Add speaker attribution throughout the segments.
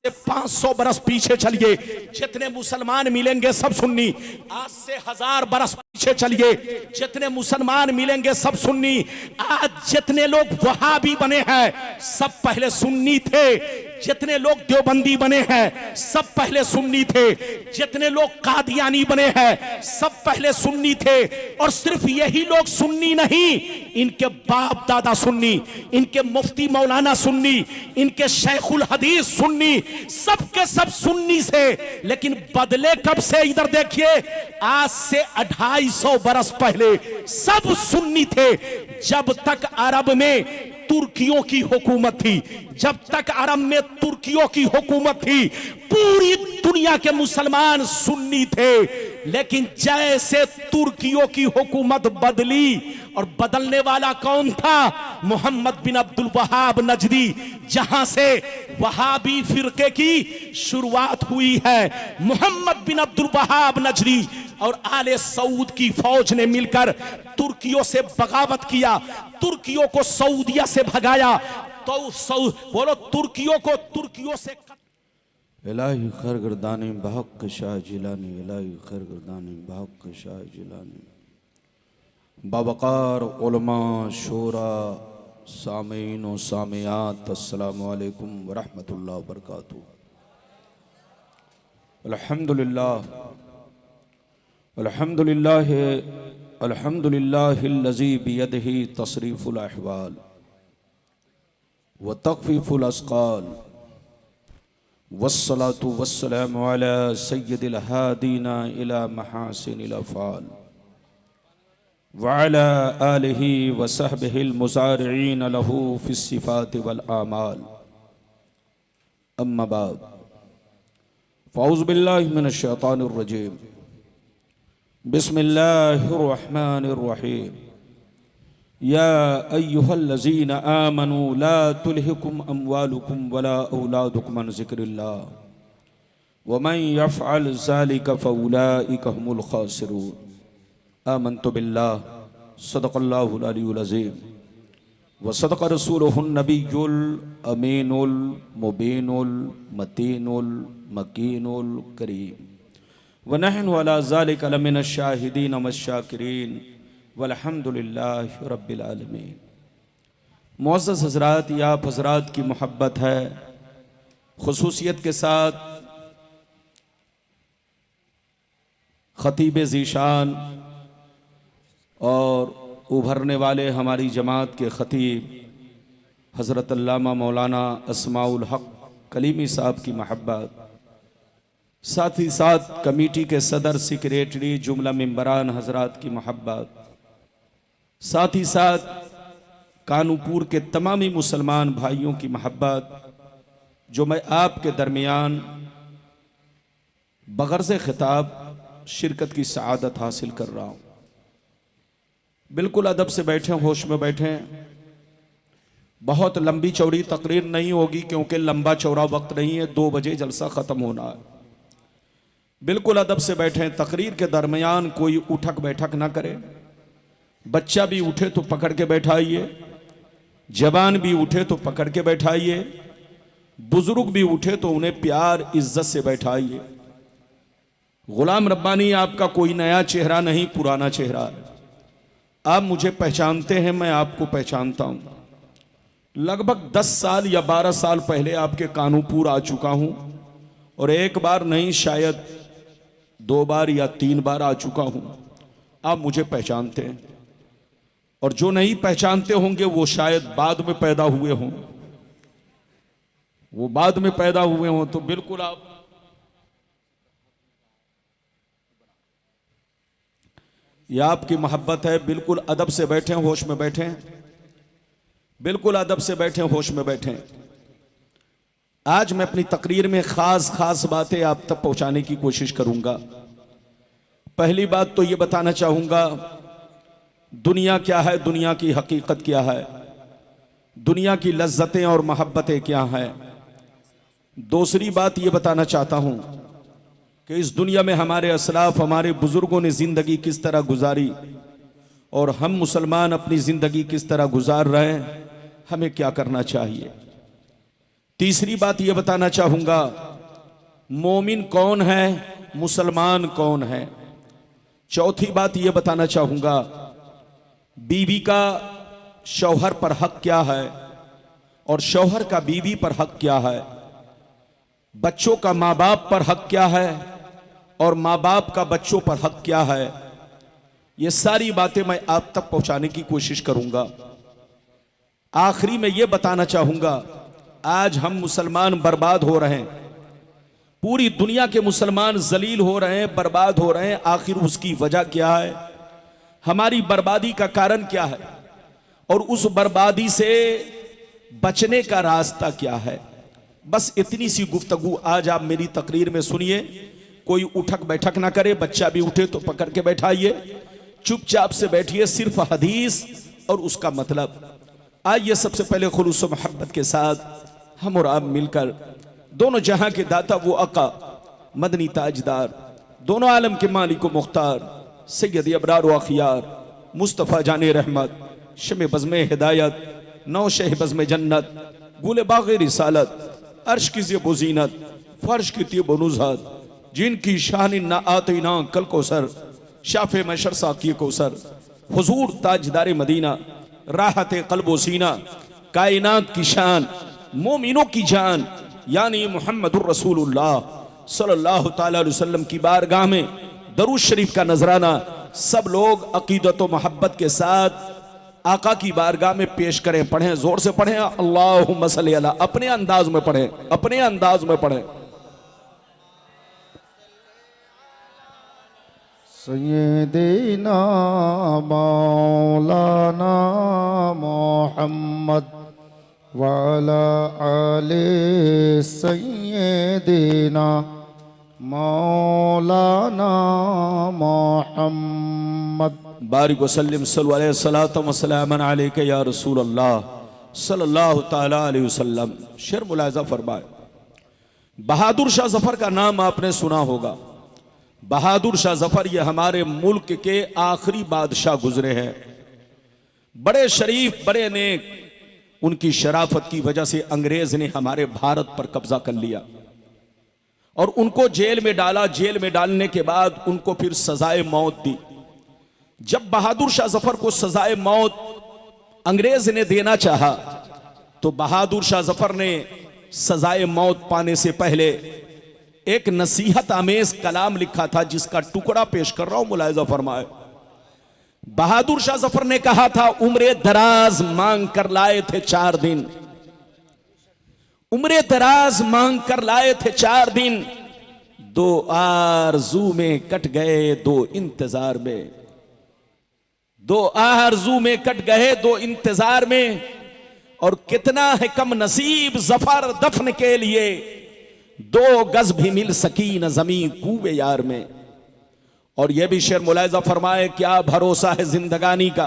Speaker 1: से 500 बरस पीछे चलिए, जितने मुसलमान मिलेंगे सब सुन्नी। आज से 1000 बरस पीछे चलिए, जितने मुसलमान मिलेंगे सब सुन्नी। आज जितने लोग वहाबी बने हैं सब पहले सुन्नी थे। जितने लोग देवबंदी बने हैं सब पहले सुन्नी थे। जितने लोग कादियानी बने हैं सब पहले सुन्नी थे। और सिर्फ यही लोग सुन्नी नहीं, इनके बाप दादा सुन्नी, इनके मुफ्ती मौलाना सुन्नी, इनके शेखुल हदीस सुन्नी, सबके सब सुन्नी से। लेकिन बदले कब से? इधर देखिए, आज से 250 बरस पहले सब सुन्नी थे। जब तक अरब में तुर्कियों की हुकूमत थी, जब तक अरब में तुर्कियों की हुकूमत थी, पूरी दुनिया के मुसलमान सुन्नी थे। लेकिन जैसे तुर्कियों की हुकूमत बदली, और बदलने वाला कौन था? मोहम्मद बिन अब्दुल वहाब नजदी, जहां से वहाबी फिरके की शुरुआत हुई है। मोहम्मद बिन अब्दुल वहाब नजदी और आले सऊद की फौज ने मिलकर तुर्कियों से बगावत किया, तुर्कियों को सऊदिया से भगाया। तो बोलो, तुर्कियों को तुर्कियों से
Speaker 2: इलाही खैर गर्दानी बहक शाह जिलानी, इलाही खैर गर्दानी बहक शाह जिलानी। बावकार उलमा शोरा सामीन व सामियात, अस्सलामु अलैकुम व रहमतुल्लाहि व बरकातुहू। अल्हम्दुलिल्लाह अल्हम्दुलिल्लाह अल्हम्दुलिल्लाहिल्लज़ी बियदिही तसरीफुल अहवाल व तख़फ़ीफ़ुल अस्क़ाल, वस्सलातु वस्सलामु अला सय्यिदिल हादीना इला महासिनिल अफ़ाल व अला आलिहि व सहबिहिल मुज़ारिईन लहू फ़िस्सिफ़ाति वल आमाल। अम्मा बाद, फ़अऊज़ु बिल्लाहि मिनश शैतानिर रजीम। बिस्मिल्लाहिर रहमानिर रहीम। या अय्युहल्लज़ीना आमनू ला तुल्हिकुम अम्वालुकुम वला औलादुकुम अन ज़िक्रिल्लाह वमन यफ़अल ज़ालिका फ़उलाइका हुमुल ख़ासिरून। आमन्तु बिल्लाह सदक़ल्लाहुल अलियुल अज़ीम व सदक़ रसूलुहुन नबियुल अमीनुल मुबीनुल मतीनुल मकीनुल करीम व नहनु अला ज़ालिका लमिनश शाहिदीन वश्शाकिरीन वल्हम्दुलिल्लाहि रब्बिल आलमीन। मुअज़्ज़ज़ हज़रात, या आप हज़रात की मोहब्बत है, खुसूसियत के साथ ख़तीब ज़ीशान और उभरने वाले हमारी जमात के ख़तीब हज़रत अल्लामा मौलाना अस्माउल हक़ कलीमी साहब की मोहब्बत, साथ ही साथ कमेटी के सदर सेक्रेटरी जुमला मेंबरान हज़रात की मोहब्बत, साथ ही साथ कानूपुर के तमामी मुसलमान भाइयों की मोहब्बत, जो मैं आपके दरमियान बग़र्ज़ ख़िताब शिरकत की सआदत हासिल कर रहा हूँ। बिल्कुल अदब से बैठें, होश में बैठें। बहुत लंबी चौड़ी तकरीर नहीं होगी क्योंकि लंबा चौड़ा वक्त नहीं है, 2 बजे जलसा ख़त्म होना है। बिल्कुल अदब से बैठें। तकरीर के दरमियान कोई उठक बैठक ना करे। बच्चा भी उठे तो पकड़ के बैठाइए, जवान भी उठे तो पकड़ के बैठाइए, बुजुर्ग भी उठे तो उन्हें प्यार इज्जत से बैठाइए। गुलाम रब्बानी आपका कोई नया चेहरा नहीं, पुराना चेहरा है। आप मुझे पहचानते हैं, मैं आपको पहचानता हूँ। लगभग 10 साल या 12 साल पहले आपके कानूपुर आ चुका हूँ, और एक बार नहीं शायद 2 बार या 3 बार आ चुका हूँ। आप मुझे पहचानते हैं, और जो नहीं पहचानते होंगे वो शायद बाद में पैदा हुए हों, वो बाद में पैदा हुए हों। तो बिल्कुल आप यह आपकी मोहब्बत है। बिल्कुल अदब से बैठें, होश में बैठें। बिल्कुल अदब से बैठें, होश में बैठें। आज मैं अपनी तकरीर में खास बातें आप तक पहुंचाने की कोशिश करूंगा। पहली बात तो ये बताना चाहूंगा, दुनिया क्या है, दुनिया की हकीकत क्या है, दुनिया की लज्जतें और मोहब्बतें क्या हैं। दूसरी बात ये बताना चाहता हूं कि इस दुनिया में हमारे असलाफ, हमारे बुजुर्गों ने ज़िंदगी किस तरह गुजारी, और हम मुसलमान अपनी ज़िंदगी किस तरह गुजार रहे हैं, हमें क्या करना चाहिए। तीसरी बात यह बताना चाहूंगा, मोमिन कौन है, मुसलमान कौन है। चौथी बात यह बताना चाहूंगा, बीवी का शौहर पर हक क्या है और शौहर का बीवी पर हक क्या है। बच्चों का माँ बाप पर हक क्या है और माँ बाप का बच्चों पर हक क्या है। ये सारी बातें मैं आप तक पहुंचाने की कोशिश करूंगा। आखिरी में यह बताना चाहूंगा, आज हम मुसलमान बर्बाद हो रहे हैं, पूरी दुनिया के मुसलमान जलील हो रहे हैं, बर्बाद हो रहे हैं। आखिर उसकी वजह क्या है, हमारी बर्बादी का कारण क्या है और उस बर्बादी से बचने का रास्ता क्या है। बस इतनी सी गुफ्तगू आज आप मेरी तकरीर में सुनिए। कोई उठक बैठक ना करे, बच्चा भी उठे तो पकड़ के बैठाइए, चुपचाप से बैठिए, सिर्फ हदीस और उसका मतलब। आइए सबसे पहले खुलूस मोहब्बत के साथ हम और आप मिलकर दोनों जहां के दाता वो आका मदनी ताजदार, दोनों आलम के मालिक व मुख्तार सैयद अबरार व अखियार मुस्तफ़ा जाने रहमत, शमे बज़्मे हिदायत, नौ शह बज़्मे जन्नत, गुले बाग़े रिसालत, अर्श की ज़ेब ज़ीनत, फर्श की तीब नुज़हत, जिनकी शान ना आते ना कल को सर, शाफ़े मशर साक़ी को सर, हुज़ूर ताजदार मदीना, राहत क़ल्ब सीना, कायनात की शान, मोमिनों की जान, यानी मुहम्मदुर रसूलुल्लाह सल्लल्लाहु ताला अलैहि वसल्लम की बारगाह में दरूद शरीफ का नजराना सब लोग अकीदत व मोहब्बत के साथ आका की बारगाह में पेश करें। पढ़ें, जोर से पढ़ें, अल्लाहुम्मा सल्ली अला, अपने अंदाज में पढ़ें, अपने अंदाज में पढ़ें।
Speaker 3: सय्यदना मौलाना मोहम्मद वाला आले सय्यदना मौलाना मोहम्मद
Speaker 2: बारिक वसल्लम सल्लल्लाहु अलैहि सलातम व सलामन अलैका या रसूल अल्लाह सल्लल्लाहु ताला अलैहि वसल्लम। शेर मुलाज़ा फरमाए, बहादुर शाह जफर का नाम आपने सुना होगा। बहादुर शाह जफर ये हमारे मुल्क के आखिरी बादशाह गुजरे हैं। बड़े शरीफ, बड़े नेक, उनकी शराफत की वजह से अंग्रेज ने हमारे भारत पर कब्जा कर लिया और उनको जेल में डाला। जेल में डालने के बाद उनको फिर सजाए मौत दी। जब बहादुर शाह जफर को सजाए मौत अंग्रेज ने देना चाहा तो बहादुर शाह जफर ने सजाए मौत पाने से पहले एक नसीहत आमेज कलाम लिखा था, जिसका टुकड़ा पेश कर रहा हूं, मुलाहिजा फरमाए। बहादुर शाह जफर ने कहा था, उम्रे दराज मांग कर लाए थे 4 दिन, उम्रे दराज मांग कर लाए थे 4 दिन, 2 आरज़ू में कट गए 2 इंतजार में, 2 आरज़ू में कट गए 2 इंतजार में। और कितना है कम नसीब जफर दफन के लिए, 2 गज भी मिल सकी न जमीन कूबे यार में। और यह भी शेर मुलाहिजा फरमाए, क्या भरोसा है जिंदगानी का,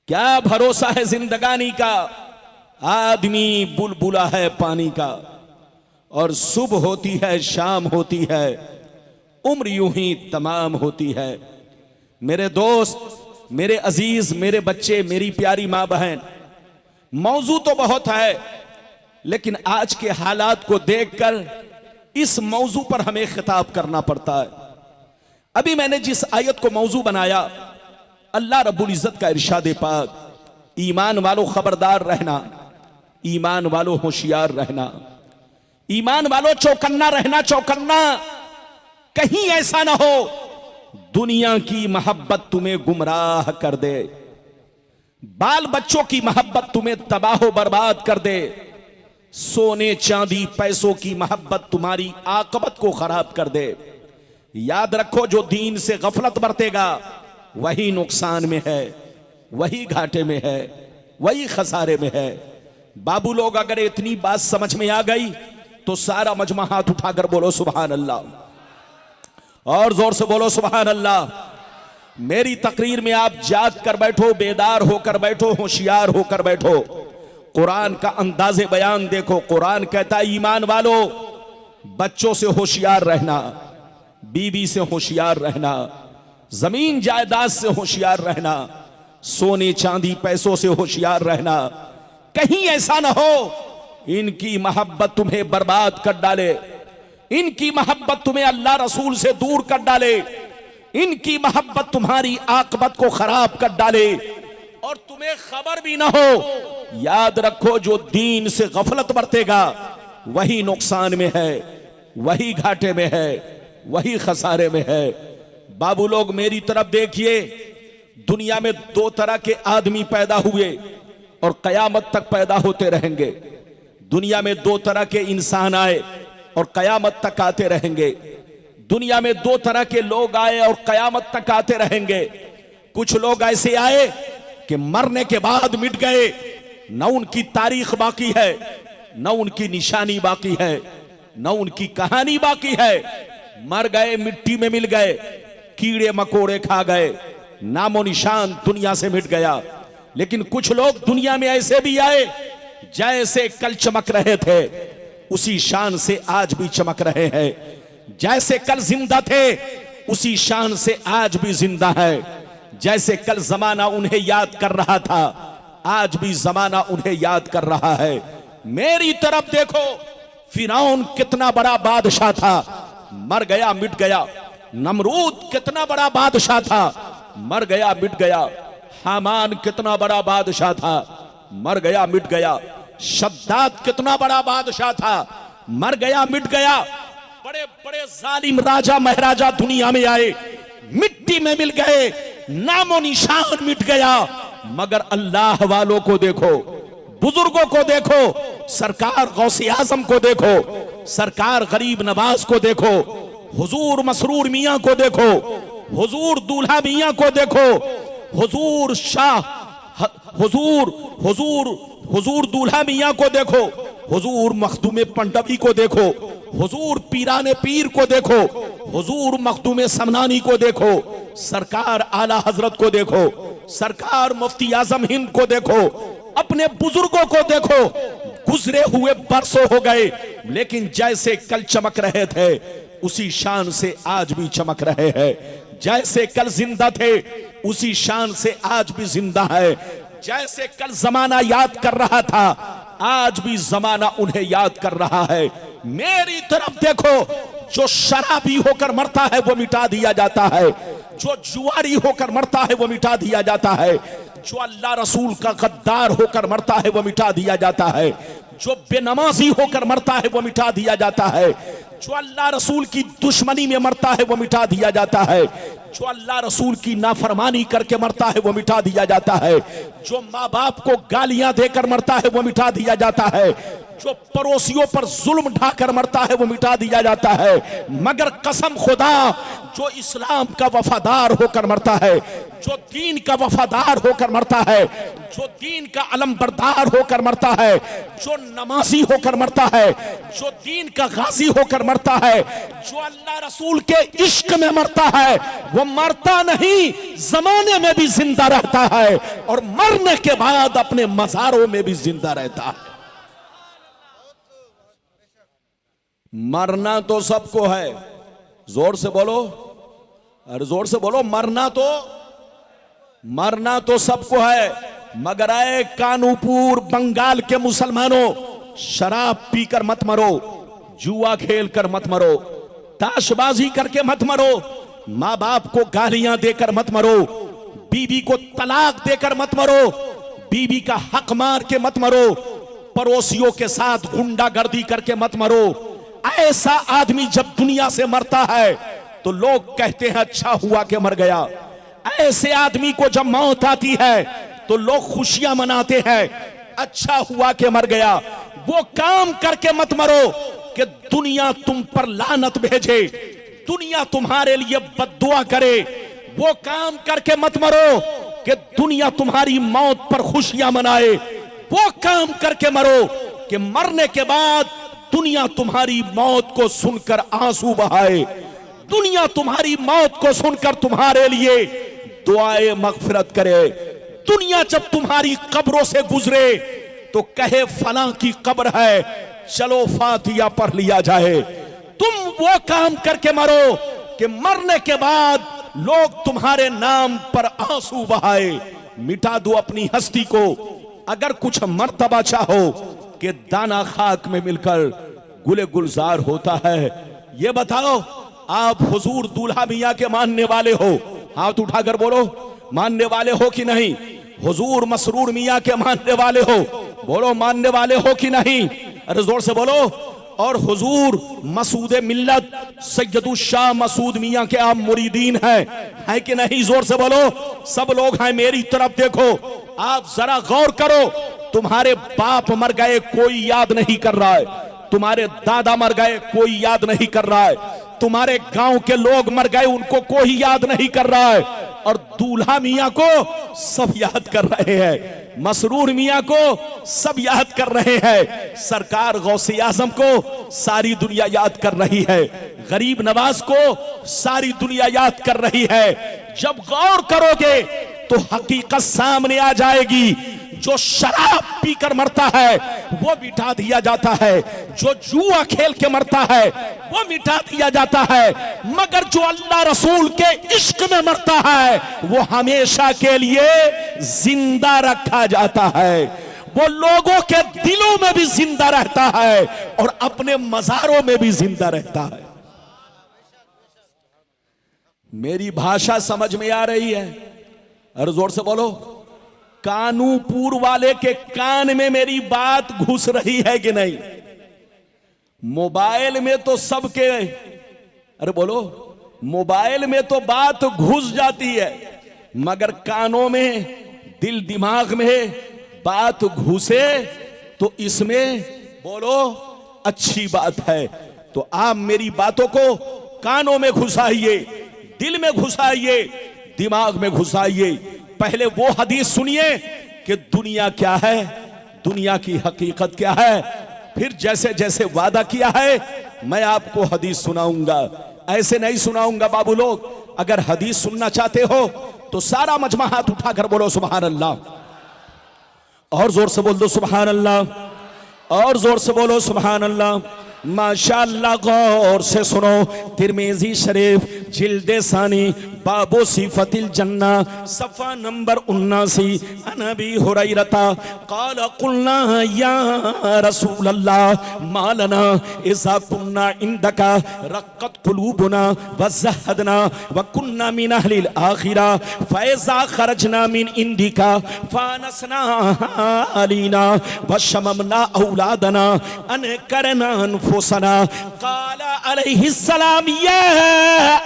Speaker 2: क्या भरोसा है जिंदगानी का, आदमी बुलबुला है पानी का, और सुबह होती है शाम होती है, उम्र यूं ही तमाम होती है। मेरे दोस्त, मेरे अजीज, मेरे बच्चे, मेरी प्यारी मां बहन, मौजू तो बहुत है, लेकिन आज के हालात को देखकर इस मौजू पर हमें खिताब करना पड़ता है। अभी मैंने जिस आयत को मौजू बनाया, अल्लाह रब्बुल इज्जत का इरशाद पाक, ईमान वालों खबरदार रहना, ईमान वालों होशियार रहना, ईमान वालों चौकन्ना रहना, चौकन्ना, कहीं ऐसा ना हो दुनिया की मोहब्बत तुम्हें गुमराह कर दे, बाल बच्चों की मोहब्बत तुम्हें तबाह बर्बाद कर दे, सोने चांदी पैसों की मोहब्बत तुम्हारी आकबत को खराब कर दे। याद रखो, जो दीन से गफलत बरतेगा वही नुकसान में है, वही घाटे में है, वही खसारे में है। बाबू लोग, अगर इतनी बात समझ में आ गई तो सारा मजमा हाथ उठाकर बोलो सुभान अल्लाह, और जोर से बोलो सुभान अल्लाह। मेरी तकरीर में आप जाग कर बैठो, बेदार होकर बैठो, होशियार होकर बैठो। कुरान का अंदाज़े बयान देखो। कुरान कहता है, ईमान वालों बच्चों से होशियार रहना, बीवी से होशियार रहना, जमीन जायदाद से होशियार रहना, सोने चांदी पैसों से होशियार रहना। कहीं ऐसा ना हो इनकी मोहब्बत तुम्हें बर्बाद कर डाले, इनकी मोहब्बत तुम्हें अल्लाह रसूल से दूर कर डाले, इनकी मोहब्बत तुम्हारी आकबत को खराब कर डाले और तुम्हें खबर भी ना हो। याद रखो, जो दीन से गफलत बरतेगा वही नुकसान में है, वही घाटे में है, वही खसारे में है। बाबू लोग मेरी तरफ देखिए, दुनिया में दो तरह के आदमी पैदा हुए और कयामत तक पैदा होते रहेंगे। दुनिया में दो तरह के इंसान आए और कयामत तक आते रहेंगे। दुनिया में दो तरह के लोग आए और कयामत तक आते रहेंगे। कुछ लोग ऐसे आए कि मरने के बाद मिट गए, न उनकी तारीख बाकी है, न उनकी निशानी बाकी है, न उनकी कहानी बाकी है। मर गए, मिट्टी में मिल गए, कीड़े मकोड़े खा गए, नामो निशान दुनिया से मिट गया। लेकिन कुछ लोग दुनिया में ऐसे भी आए, जैसे कल चमक रहे थे उसी शान से आज भी चमक रहे हैं, जैसे कल जिंदा थे उसी शान से आज भी जिंदा है, जैसे कल जमाना उन्हें याद कर रहा था आज भी जमाना उन्हें याद कर रहा है। मेरी तरफ देखो, फिरौन कितना बड़ा बादशाह था, मर गया मिट गया। नमरूद कितना बड़ा बादशाह था, मर गया मिट गया। हामान कितना बड़ा बादशाह था, मर गया मिट गया। शद्दाद कितना बड़ा बादशाह था, मर गया मिट गया। बड़े बड़े जालिम राजा महाराजा दुनिया में आए, मिट्टी में मिल गए, नामो निशान मिट गया। मगर अल्लाह वालों को देखो, बुजुर्गों को देखो, सरकार गौसे आजम को देखो, सरकार गरीब नवाज को देखो, हुजूर मसरूर मियां को देखो, हुजूर दूल्हा मियां को देखो, हुजूर शाह हुजूर हुजूर हुजूर दूल्हा मियां को देखो, हुजूर मखदूम पंडवी को देखो, हुजूर पीराने पीर को देखो, हुजूर मखदूम समनानी को देखो, सरकार आला हजरत को देखो, सरकार मुफ्ती आजम हिंद को देखो, अपने बुजुर्गों को देखो। गुजरे हुए बरसों हो गए, लेकिन जैसे कल चमक रहे थे उसी शान से आज भी चमक रहे हैं। जैसे कल जिंदा थे उसी शान से आज भी जिंदा है। जैसे कल जमाना याद कर रहा था आज भी जमाना उन्हें याद कर रहा है। मेरी तरफ देखो, जो शराबी होकर मरता है वो मिटा दिया जाता है, जो जुआरी होकर मरता है वो मिटा दिया जाता है, जो अल्लाह रसूल का गद्दार होकर मरता है वो मिटा दिया जाता है, जो बेनमाजी होकर मरता है वो मिटा दिया जाता है, जो अल्लाह रसूल की दुश्मनी में मरता है वो मिटा दिया जाता है, जो अल्लाह रसूल की नाफरमानी करके मरता है वो मिटा दिया जाता है, जो माँ बाप को गालियां देकर मरता है वो मिटा दिया जाता है, जो पड़ोसियों पर जुल्म ढाकर मरता है वो मिटा दिया जाता है। मगर कसम खुदा, जो इस्लाम का वफादार होकर मरता है, जो दीन का वफादार होकर मरता है, जो दीन का अलमबरदार होकर मरता है, जो नमाजी होकर मरता है, जो दीन का गाजी होकर मरता है, जो अल्लाह रसूल के इश्क में मरता है, वो मरता नहीं, जमाने में भी जिंदा रहता है और मरने के बाद अपने मज़ारों में भी जिंदा रहता है। मरना तो सबको है, जोर से बोलो, अरे जोर से बोलो, मरना तो सबको है। मगर आए कानूपुर बंगाल के मुसलमानों, शराब पीकर मत मरो, जुआ खेल कर मत मरो, ताशबाजी करके मत मरो, माँ बाप को गालियां देकर मत मरो, बीवी को तलाक देकर मत मरो, बीवी का हक मार के मत मरो, पड़ोसियों के साथ गुंडागर्दी करके मत मरो। ऐसा आदमी जब दुनिया से मरता है तो लोग कहते हैं अच्छा हुआ कि मर गया। ऐसे आदमी को जब मौत आती है तो लोग खुशियां मनाते हैं, अच्छा हुआ कि मर गया। वो काम करके मत मरो कि दुनिया तुम पर लानत भेजे, दुनिया तुम्हारे लिए बद्दुआ करे। वो काम करके मत मरो कि दुनिया तुम्हारी मौत पर खुशियां मनाए। वो काम करके मरो कि मरने के बाद दुनिया तुम्हारी मौत को सुनकर आंसू बहाए, दुनिया तुम्हारी मौत को सुनकर तुम्हारे लिए दुआए मगफिरत करे। दुनिया जब तुम्हारी कब्रों से गुजरे तो कहे फलां की कब्र है, चलो फातिया पढ़ लिया जाए। तुम वो काम करके मरो कि मरने के बाद लोग तुम्हारे नाम पर आंसू बहाए। मिटा दो अपनी हस्ती को। अगर कुछ मर्तबा चाहो
Speaker 1: कि दाना खाक में मिलकर गुले गुलजार होता है। ये बताओ, आप हुजूर दूल्हा मियां के मानने वाले हो? हाथ उठाकर बोलो, मानने वाले हो कि नहीं? हुजूर मसरूर मियां के मानने वाले हो? बोलो, मानने वाले हो कि नहीं? अरे जोर से बोलो। और हुजूर मसूद मिल्लत सैयदुल शाह मसूद मियां के आप मुरीदीन हैं कि नहीं? जोर से बोलो। सब लोग हैं, मेरी तरफ देखो। आप जरा गौर करो, तुम्हारे बाप मर गए, कोई याद नहीं कर रहा है। तुम्हारे दादा मर गए, कोई याद नहीं कर रहा है। तुम्हारे गांव के लोग मर गए, उनको कोई याद नहीं कर रहा है। और दूल्हा मियां को सब याद कर रहे हैं, मसरूर मियां को सब याद कर रहे हैं, सरकार गौसे आजम को सारी दुनिया याद कर रही है, गरीब नवाज को सारी दुनिया याद कर रही है। जब गौर करोगे तो हकीकत सामने आ जाएगी। जो शराब पीकर मरता है वो मिटा दिया जाता है, जो जुआ खेल के मरता है वो मिटा दिया जाता है, मगर जो अल्लाह रसूल के इश्क में मरता है वो हमेशा के लिए जिंदा रखा जाता है। वो लोगों के दिलों में भी जिंदा रहता है और अपने मज़ारों में भी जिंदा रहता है। मेरी भाषा समझ में आ रही है? और जोर से बोलो। कानूपुर वाले के कान में मेरी बात घुस रही है कि नहीं? मोबाइल में तो सबके, अरे बोलो, मोबाइल में तो बात घुस जाती है, मगर कानों में, दिल दिमाग में बात घुसे तो इसमें बोलो अच्छी बात है। तो आप मेरी बातों को कानों में घुसाइए, दिल में घुसाइए, दिमाग में घुसाइए। पहले वो हदीस सुनिए कि दुनिया क्या है, दुनिया की हकीकत क्या है, फिर जैसे जैसे वादा किया है मैं आपको हदीस सुनाऊंगा। ऐसे नहीं सुनाऊंगा बाबू लोग। अगर हदीस सुनना चाहते हो तो सारा मजमा हाथ उठाकर बोलो सुभान अल्लाह, और जोर से बोल दो सुभान अल्लाह, और जोर से बोलो सुभान अल्लाह। माशाअल्लाह, गौर से सुनो। तिरमिज़ी शरीफ जिल्दे सानी बाबो सिफतिल जन्ना सफ़ा नंबर 79। अनबी हुरैरता क़ाल क़ुलना या रसूल अल्लाह मा लना इज़ा कुन्ना इंदका रक़्क़त क़ुलूबुना व ज़हदना व कुन्ना मिन अहलिल आखिरा फ़इज़ा ख़रजना मिन इंदिका फ़ानसना अलीना व शममना औलादना अनकरना अनफुसना। क़ाल अलैहिस्सलाम या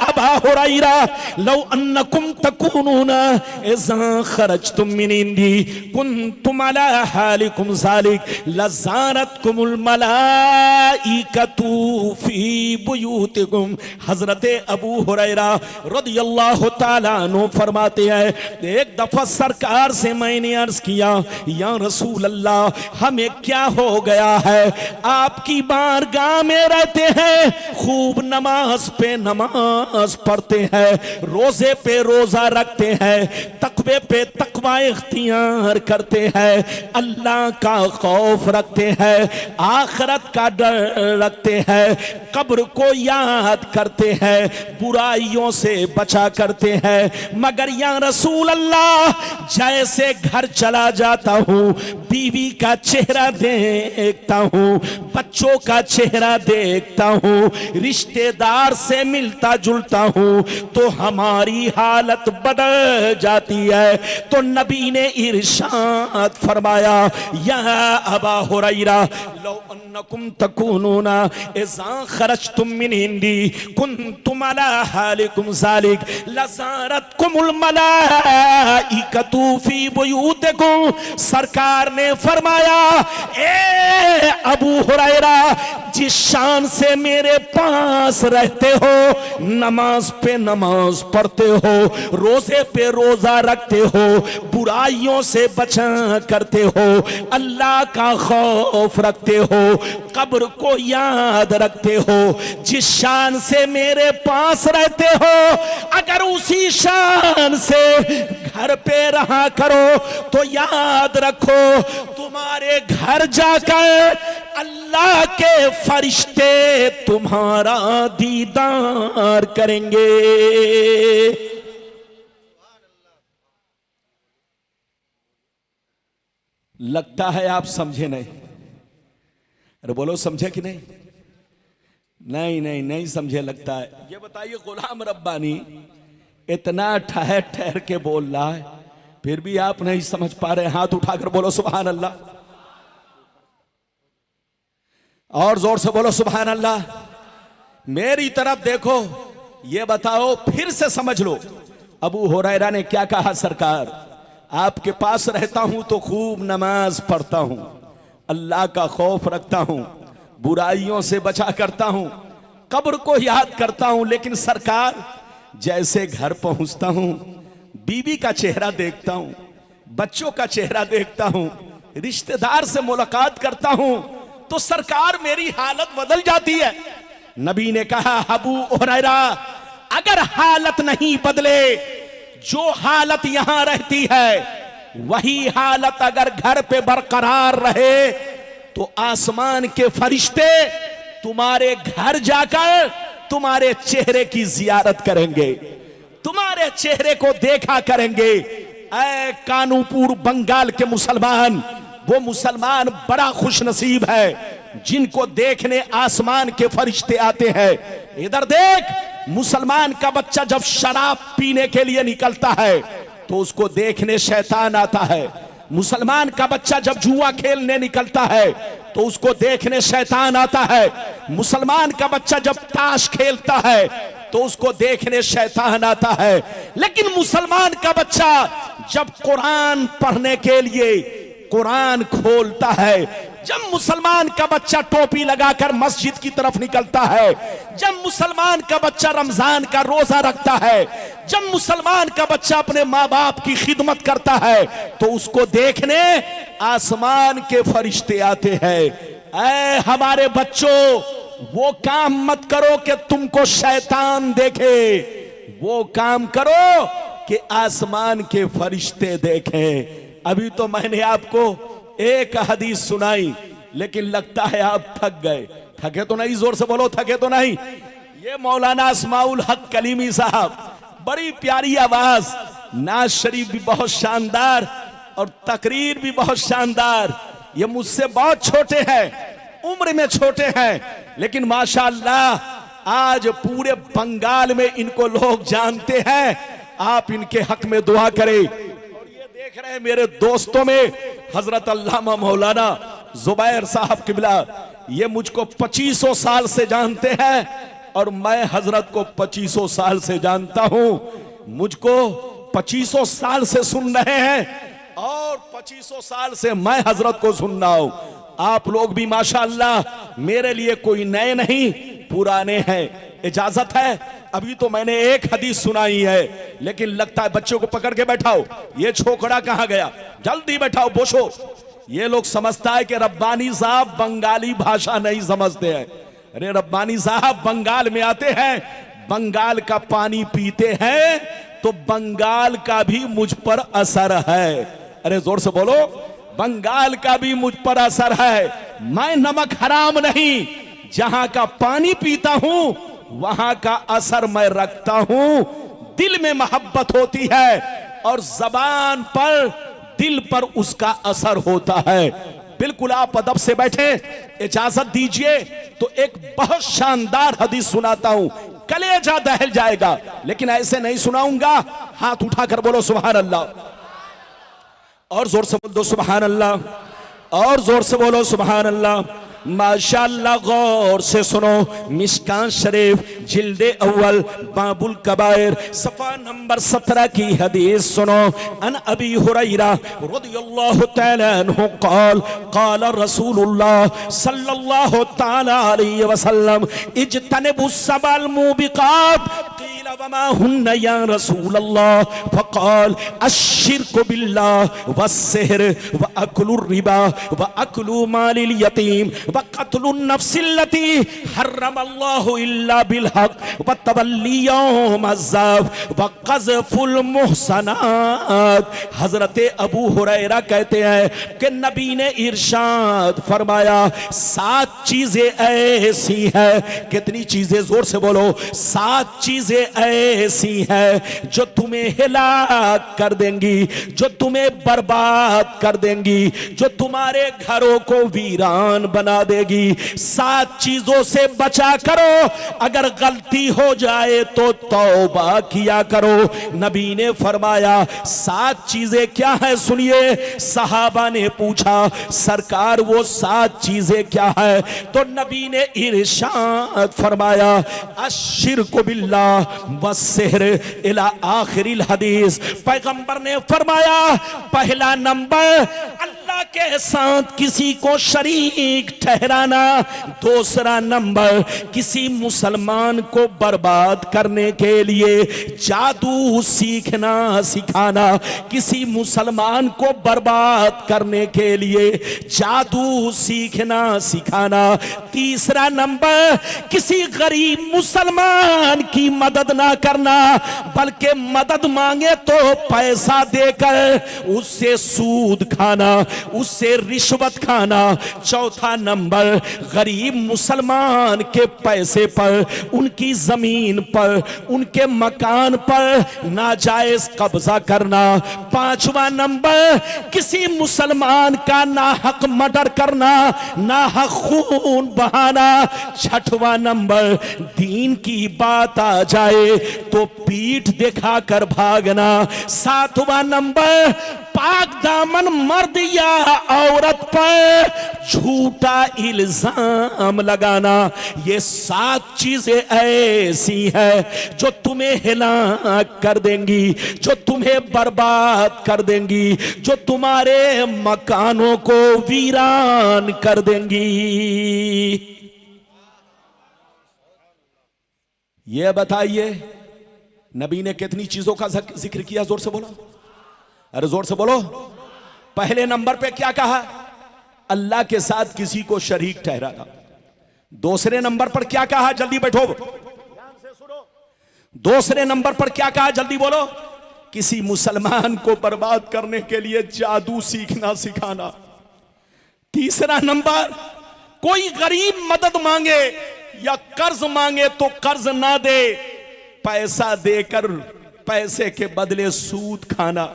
Speaker 1: अबा हुरैरा लौ अन्नकुम तकूनूना इज़ा खरजतुम मिन इंदी कुन्तुम अला हालिकुम ज़ालिक लज़ारतकुमुल मलाइकतु फी बुयूतिकुम। हज़रत अबू हुरैरा रज़ियल्लाहु ताला अन्हु फरमाते हैं, एक दफा सरकार से मैंने अर्ज किया, या रसूल अल्लाह हमें क्या हो गया है, आपकी बारगाह में रहते हैं, खूब नमाज पे नमाज पढ़ते हैं, रोजे पे रोजा रखते हैं, तकवे पे तकवा इख्तियार करते हैं, अल्लाह का खौफ रखते हैं, आखिरत का डर रखते हैं, कब्र को याद करते हैं, बुराइयों से बचा करते हैं, मगर या रसूल अल्लाह जैसे घर चला जाता हूँ बीवी का चेहरा देखता हूँ, बच्चों का चेहरा देखता हूँ, रिश्तेदार से मिलता जुलता हूँ तो हमारी हालत बदल जाती है। तो नबी ने इरशाद फरमाया, या अबा हुरैरा लौ अन्नकुम तकूनूना इज़ा खरजतुम मिन इंदी कुन्तुम अला हालिकुम ज़ालिक लज़ारतकुमुल मलाइकतु फी बुयूतिकुम। सरकार ने फरमाया, ए अबू हुरैरा जिस शान से मेरे पास रहते हो, नमाज पे नमाज पढ़ते हो, रोजे पे रोजा रखते हो, बुराइयों से बचा करते हो, अल्लाह का खौफ रखते हो, कब्र को याद रखते हो, जिस शान से मेरे पास रहते हो अगर उसी शान से घर पे रहा करो तो याद रखो तुम्हारे घर जाकर अल्लाह के फरिश्ते तुम्हारा दीदार करेंगे। लगता है आप समझे नहीं। अरे बोलो समझे कि नहीं? नहीं नहीं नहीं समझे लगता है। ये बताइए गुलाम रब्बानी इतना ठहर ठहर के बोल रहा है, फिर भी आप नहीं समझ पा रहे। हाथ उठाकर बोलो सुभान अल्लाह, और जोर से बोलो सुभान अल्लाह। मेरी तरफ देखो, ये बताओ, फिर से समझ लो। अबू हुरैरा ने क्या कहा? सरकार, आपके पास रहता हूं तो खूब नमाज पढ़ता हूं, अल्लाह का खौफ रखता हूं, बुराइयों से बचा करता हूं, कब्र को याद करता हूं, लेकिन सरकार जैसे घर पहुंचता हूं, बीवी का चेहरा देखता हूं, बच्चों का चेहरा देखता हूं, रिश्तेदार से मुलाकात करता हूं, तो सरकार मेरी हालत बदल जाती है। नबी ने कहा, अबू हुरैरा अगर हालत नहीं बदले, जो हालत यहां रहती है वही हालत अगर घर पे बरकरार रहे, तो आसमान के फरिश्ते तुम्हारे घर जाकर तुम्हारे चेहरे की जियारत करेंगे, तुम्हारे चेहरे को देखा करेंगे। ऐ कानूपुर बंगाल के मुसलमान, वो मुसलमान बड़ा खुशनसीब है जिनको देखने आसमान के फरिश्ते आते हैं। इधर देख, मुसलमान का बच्चा जब शराब पीने के लिए निकलता है तो उसको देखने शैतान आता है। मुसलमान का बच्चा जब जुआ खेलने निकलता है तो उसको देखने शैतान आता है। मुसलमान का बच्चा जब ताश खेलता है तो उसको देखने शैतान आता है। लेकिन मुसलमान का बच्चा जब कुरान पढ़ने के लिए कुरान खोलता है, जब मुसलमान का बच्चा टोपी लगाकर मस्जिद की तरफ निकलता है, जब मुसलमान का बच्चा रमजान का रोजा रखता है, जब मुसलमान का बच्चा अपने माँ बाप की खिदमत करता है, तो उसको देखने आसमान के फरिश्ते आते हैं। ऐ हमारे बच्चों, वो काम मत करो कि तुमको शैतान देखे, वो काम करो कि आसमान के फरिश्ते देखें। अभी तो मैंने आपको एक हदीस सुनाई, लेकिन लगता है आप थक गए। थके तो नहीं? जोर से बोलो, थके तो नहीं? ये मौलाना अस्माउल हक कलीमी साहब, बड़ी प्यारी आवाज, नाज शरीफ भी बहुत शानदार और तकरीर भी बहुत शानदार। ये मुझसे बहुत छोटे हैं, उम्र में छोटे हैं, लेकिन माशाअल्लाह आज पूरे बंगाल में इनको लोग जानते हैं। आप इनके हक में दुआ करें। देख रहे हैं मेरे दोस्तों में हजरत अल्लामा मौलाना जुबैर साहब किबला, ये मुझको 2500 साल से जानते हैं और मैं हजरत को 2500 साल से जानता हूं। मुझको 2500 साल से सुन रहे हैं और 2500 साल से मैं हजरत को सुन रहा हूं। आप लोग भी माशाअल्लाह मेरे लिए कोई नए नहीं, पुराने हैं। इजाजत है, अभी तो मैंने एक हदीस सुनाई है, लेकिन लगता है बच्चों को पकड़ के बैठाओ। ये छोकरा कहां गया? जल्दी बैठाओ, बोशो। ये लोग समझता है कि रब्बानी साहब बंगाली भाषा नहीं समझते हैं। अरे रब्बानी साहब बंगाल में आते हैं, बंगाल का पानी पीते हैं, तो बंगाल का भी मुझ पर असर है। अरे जोर से बोलो, बंगाल का भी मुझ पर असर है। मैं नमक हराम नहीं, जहां का पानी पीता हूं वहां का असर मैं रखता हूं। दिल में मोहब्बत होती है और जबान पर, दिल पर उसका असर होता है। बिल्कुल आप अदब से बैठे, इजाजत दीजिए तो एक बहुत शानदार हदीस सुनाता हूं। कलेजा दहल जाएगा, लेकिन ऐसे नहीं सुनाऊंगा। हाथ उठाकर बोलो सुभान अल्लाह, और जोर से बोल दो सुभान अल्लाह, और जोर से बोलो सुभान अल्लाह। माशाअल्लाह, गौर से सुनो। मिशकान शरीफ जिल्दे अव्वल बाबुल कबायर सफा नंबर 17 की हदीस सुनो। अन अबी हुरैरा रदियल्लाहु तआला अन्हु क़ाल क़ाल रसूलुल्लाह सल्लल्लाहु तआला अलैहि वसल्लम इज्तनिबुस सबल मुबिक़ात क़ील वमा हुन्ना या रसूलल्लाह फ़क़ाल अश्शिरकु बिल्लाह वस्सिहर व अक्लुर रिबा व अक्लु मालिल यतीम व क़त्लुन नफ्सिल्लती हर्रमल्लाहु इल्ला बिल हक़ व तवल्ली यौम अज़्ज़ाफ़ व क़ज़फ़ुल मुहसनात। हज़रत अबू हुरैरा कहते हैं कि नबी ने इरशाद फरमाया, 7 चीजें ऐसी हैं। कितनी चीजें? जोर से बोलो। 7 चीजें ऐसी हैं जो तुम्हें हिलाक कर देंगी, जो तुम्हें बर्बाद कर देंगी, जो तुम्हारे घरों को वीरान बना देगी। 7 चीजों से बचा करो, अगर गलती हो जाए तो तौबा किया करो। नबी ने फरमाया 7 चीजें क्या है सुनिए। सहाबा ने पूछा सरकार वो 7 चीजें क्या है? तो नबी ने इरशाद फरमाया अश्शिरकु बिल्लाह वस्सिहर इला आखिरिल हदीस। पैगंबर ने फरमाया पहला नंबर अल्लाह के साथ किसी को शरीक ठहराना, दूसरा नंबर किसी मुसलमान को बर्बाद करने के लिए जादू सीखना सिखाना, किसी मुसलमान को बर्बाद करने के लिए जादू सीखना सिखाना। तीसरा नंबर किसी गरीब मुसलमान की मदद ना करना, बल्कि मदद मांगे तो पैसा देकर उससे सूद खाना, उससे रिश्वत खाना। चौथा नंबर गरीब मुसलमान के पैसे पर, उनकी जमीन पर, उनके मकान पर नाजायज कब्जा करना। पांचवा नंबर किसी मुसलमान का नाहक मर्डर करना, नाहक खून बहाना। छठवां नंबर दीन की बात आ जाए तो पीठ दिखाकर भागना। सातवां नंबर पाक दामन मर्द या औरत पर झूठा इल्जाम लगाना। ये 7 चीजें ऐसी है जो तुम्हें हिलाक कर देंगी, जो तुम्हें बर्बाद कर देंगी, जो तुम्हारे मकानों को वीरान कर देंगी। ये बताइए नबी ने कितनी चीजों का जिक्र किया? जोर से बोलो, अरे जोर से बोलो। पहले नंबर पे क्या कहा? अल्लाह के साथ किसी को शरीक ठहराना। दूसरे नंबर पर क्या कहा? जल्दी बैठो, ध्यान से सुनो। दूसरे नंबर पर क्या कहा? जल्दी बोलो। किसी मुसलमान को बर्बाद करने के लिए जादू सीखना सिखाना। तीसरा नंबर कोई गरीब मदद मांगे या कर्ज मांगे तो कर्ज ना दे, पैसा देकर पैसे के बदले सूद खाना।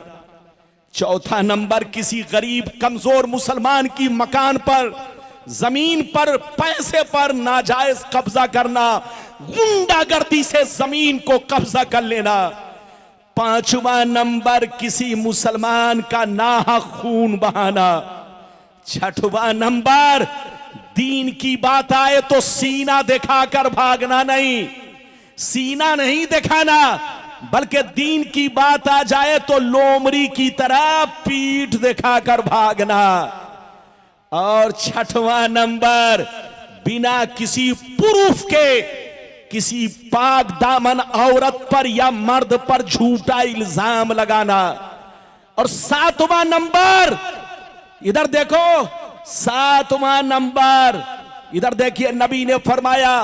Speaker 1: चौथा नंबर किसी गरीब कमजोर मुसलमान की मकान पर, जमीन पर, पैसे पर नाजायज कब्जा करना, गुंडागर्दी से जमीन को कब्जा कर लेना। पांचवा नंबर किसी मुसलमान का नाहक खून बहाना। छठवां नंबर दीन की बात आए तो सीना दिखाकर भागना नहीं, सीना नहीं दिखाना, बल्कि दीन की बात आ जाए तो लोमड़ी की तरह पीठ दिखाकर भागना। और छठवां नंबर बिना किसी प्रूफ के किसी पाक दामन औरत पर या मर्द पर झूठा इल्जाम लगाना। और सातवां नंबर, इधर देखो, सातवां नंबर इधर देखिए, नबी ने फरमाया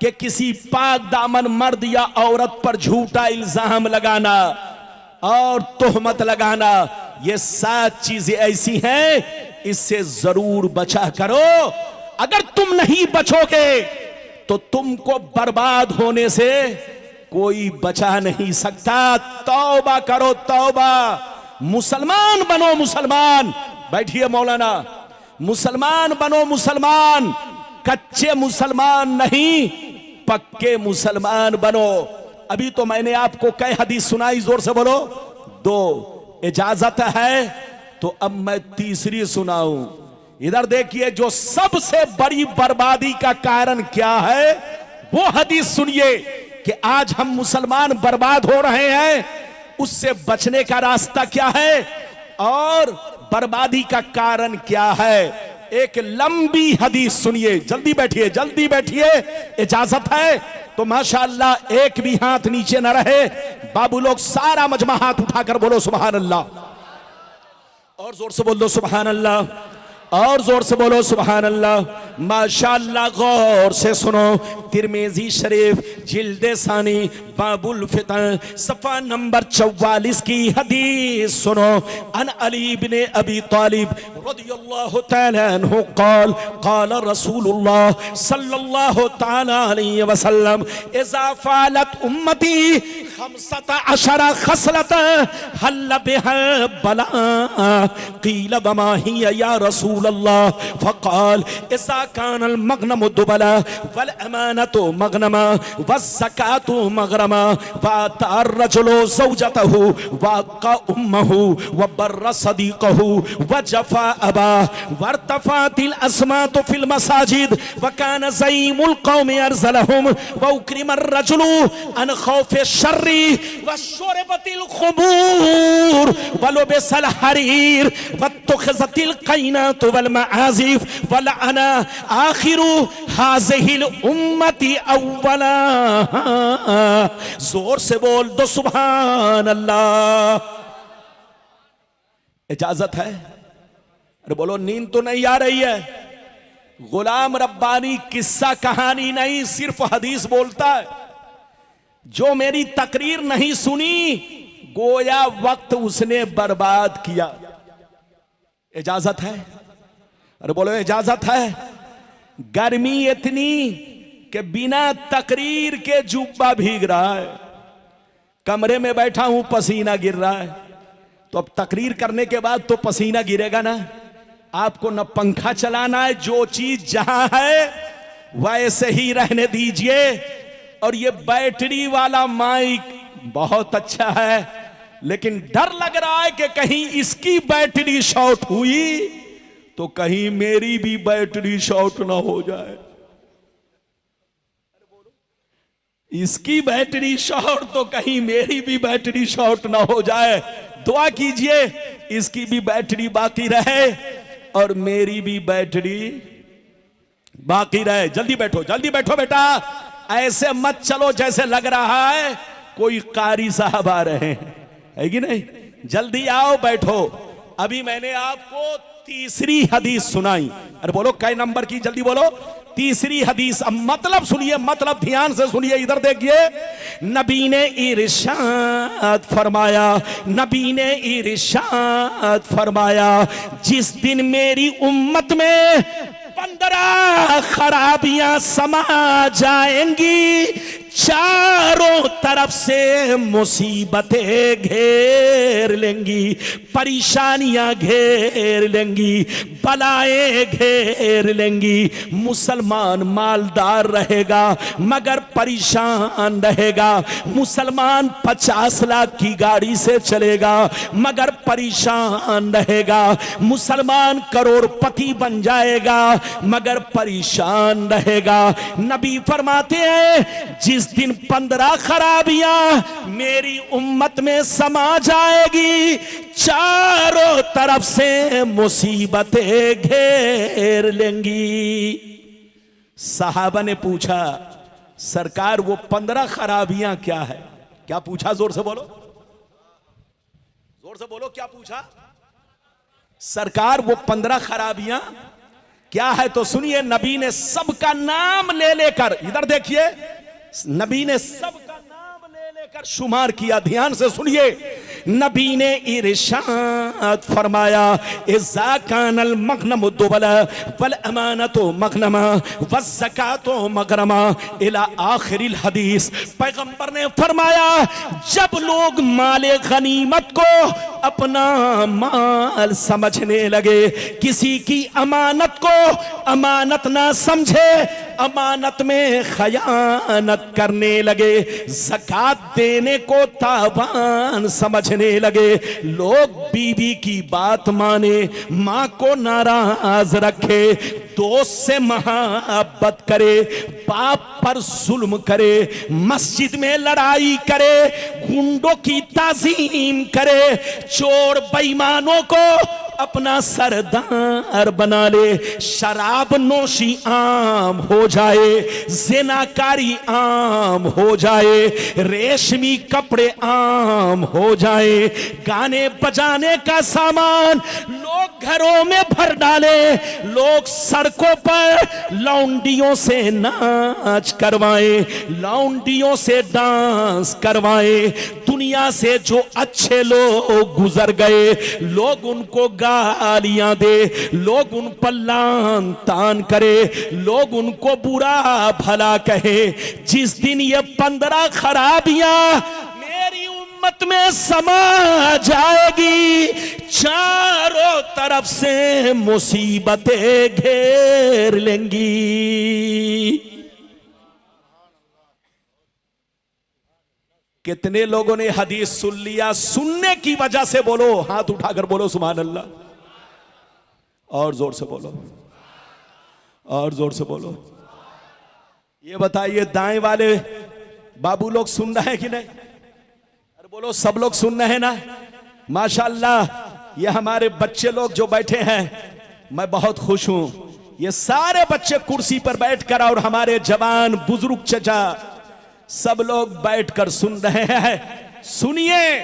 Speaker 1: कि किसी पाक दामन मर्द या औरत पर झूठा इल्जाम लगाना और तोहमत लगाना। ये 7 चीजें ऐसी हैं, इससे जरूर बचा करो। अगर तुम नहीं बचोगे तो तुमको बर्बाद होने से कोई बचा नहीं सकता। तौबा करो, तौबा। मुसलमान बनो, मुसलमान। बैठिए मौलाना, मुसलमान बनो, मुसलमान। कच्चे मुसलमान नहीं, पक्के मुसलमान बनो। अभी तो मैंने आपको कई हदीस सुनाई, जोर से बोलो। 2 इजाजत है तो अब मैं तीसरी सुनाऊं। इधर देखिए, जो सबसे बड़ी बर्बादी का कारण क्या है वो हदीस सुनिए कि आज हम मुसलमान बर्बाद हो रहे हैं, उससे बचने का रास्ता क्या है और बर्बादी का कारण क्या है। एक लंबी हदीस सुनिए, जल्दी बैठिए, जल्दी बैठिए, इजाजत है तो माशाअल्लाह एक भी हाथ नीचे न रहे। बाबू लोग सारा मजमा हाथ उठाकर बोलो सुभान अल्लाह, और जोर से बोल दो सुभान अल्लाह। और जोर से बोलो सुभान अल्लाह। माशाअल्लाह, गौर से सुनो। तिरमिजी शरीफ जिल्दे सानी बाबुल फितन सफा नंबर 44 की हदीस सुनो। अन अली इब्ने अबी तालिब रदियल्लाहु तआला अन्हु क़ाल क़ाल रसूलुल्लाह सल्लल्लाहु तआला अलैहि वसल्लम इज़ा फ़अलत उम्मती 15 खसलत हल्ल बिहा बला क़ील वमा हिया या रसूल अल्लाह फ़क़ाल इज़ा कानल मग़नमु दुबला वल अमानतु मग़नमा वज़्ज़कातु मग़रमा वअता रजुलु ज़ौजतहु वअक़ा उम्महु वबर्र सदीक़हु वजफ़ा अबाह वरतफ़अतिल अस्मातु फ़िल मसाजिद वकान ज़ईमुल क़ौमि अरज़लहुम वउक्रिम अर्रजुलु अन ख़ौफ़ि शर्रि वशुरबतिल ख़ुबूर वलुबिसल हरीर वत्तुख़िज़तिल क़ैनातु वल मआज़िफ़ वलअना आखिरु हाज़िहिल उम्मती अव्वला। जोर से बोल दो सुभान अल्लाह। इजाजत है? अरे बोलो, नींद तो नहीं आ रही है? गुलाम रब्बानी किस्सा कहानी नहीं, सिर्फ हदीस बोलता है। जो मेरी तकरीर नहीं सुनी, गोया वक्त उसने बर्बाद किया। इजाजत है? अरे बोलो, इजाजत है? गर्मी इतनी कि बिना तकरीर के जुब्बा भीग रहा है। कमरे में बैठा हूं, पसीना गिर रहा है। तो अब तकरीर करने के बाद तो पसीना गिरेगा ना। आपको न पंखा चलाना है, जो चीज जहां है वैसे ही रहने दीजिए। और ये बैटरी वाला माइक बहुत अच्छा है, लेकिन डर लग रहा है कि कहीं इसकी बैटरी शॉर्ट हुई तो कहीं मेरी भी बैटरी शॉर्ट ना हो जाए। इसकी बैटरी शॉर्ट तो कहीं मेरी भी बैटरी शॉर्ट ना हो जाए। दुआ कीजिए इसकी भी बैटरी बाकी रहे और मेरी भी बैटरी बाकी रहे। जल्दी बैठो बेटा, ऐसे मत चलो जैसे लग रहा है कोई कारी साहब आ रहे हैं, है कि नहीं? जल्दी आओ, बैठो। अभी मैंने आपको तीसरी हदीस सुनाई। अरे बोलो, कै नंबर की? जल्दी बोलो। तीसरी हदीस। अब मतलब सुनिए, मतलब ध्यान से सुनिए, इधर देखिए। नबी ने इरशाद फरमाया, जिस दिन मेरी उम्मत में 15 खराबियां समा जाएंगी, चारों तरफ से मुसीबतें घेर लेंगी, परेशानियां घेर लेंगी, बलाएं घेर लेंगी। मुसलमान मालदार रहेगा मगर परेशान रहेगा। मुसलमान 50 लाख की गाड़ी से चलेगा मगर परेशान रहेगा। मुसलमान करोड़पति बन जाएगा मगर परेशान रहेगा। नबी फरमाते हैं, जिस दिन 15 खराबियां मेरी उम्मत में समा जाएगी, चारों तरफ से मुसीबतें घेर लेंगी। सहाबा ने पूछा, सरकार वो 15 खराबियां क्या है? क्या पूछा? जोर से बोलो, क्या पूछा? सरकार वो 15 खराबियां क्या है? तो सुनिए, नबी ने सबका नाम ले लेकर, इधर देखिए, नबी ने सबका नाम ले लेकर शुमार किया। ध्यान से सुनिए, नबी ने इरशाद फरमाया, इज़ा कानल मग़नमु दुबला वल अमानतु मग़नमा वज़्ज़कातु मग़रमा इला आखिरिल हदीस। पैगंबर ने फरमाया, जब लोग माले गनीमत को अपना माल समझने लगे, किसी की अमानत को अमानत ना समझे, अमानत में खयानत करने लगे, ज़कात देने को तावान समझने लगे, लोग बीवी की बात माने, माँ को नाराज रखे, दोस्त से मोहब्बत करे, बाप पर जुल्म करे, मस्जिद में लड़ाई करे, गुंडों की ताज़ीम करे, चोर बेईमानों को अपना सरदार बना ले, शराब नोशी आम हो जाए, ज़िनाकारी आम हो जाए, रेशमी कपड़े आम हो जाए, गाने बजाने का सामान लोग घरों में भर डाले, लोग सड़कों पर लौंडियों से नाच करवाए, लौंडियों से डांस करवाए, दुनिया से जो अच्छे लोग गुजर गए लोग उनको गालियां दे, लोग उन पर लान तान करे, लोग उनको बुरा भला कहे। जिस दिन ये 15 खराबियां मेरी उम्मत में समा जाएगी, चारों तरफ से मुसीबतें घेर लेंगी। कितने लोगों ने हदीस सुन लिया? सुनने की वजह से बोलो, हाथ उठाकर बोलो सुभान अल्लाह, और जोर से बोलो, और जोर से बोलो। ये बताइए दाएं वाले बाबू लोग सुन रहे हैं कि नहीं? अरे बोलो, सब लोग सुन रहे हैं ना? माशाअल्लाह। ये हमारे बच्चे लोग जो बैठे हैं, मैं बहुत खुश हूं। ये सारे बच्चे कुर्सी पर बैठकर और हमारे जवान बुजुर्ग चचा सब लोग बैठकर सुन रहे हैं। सुनिए,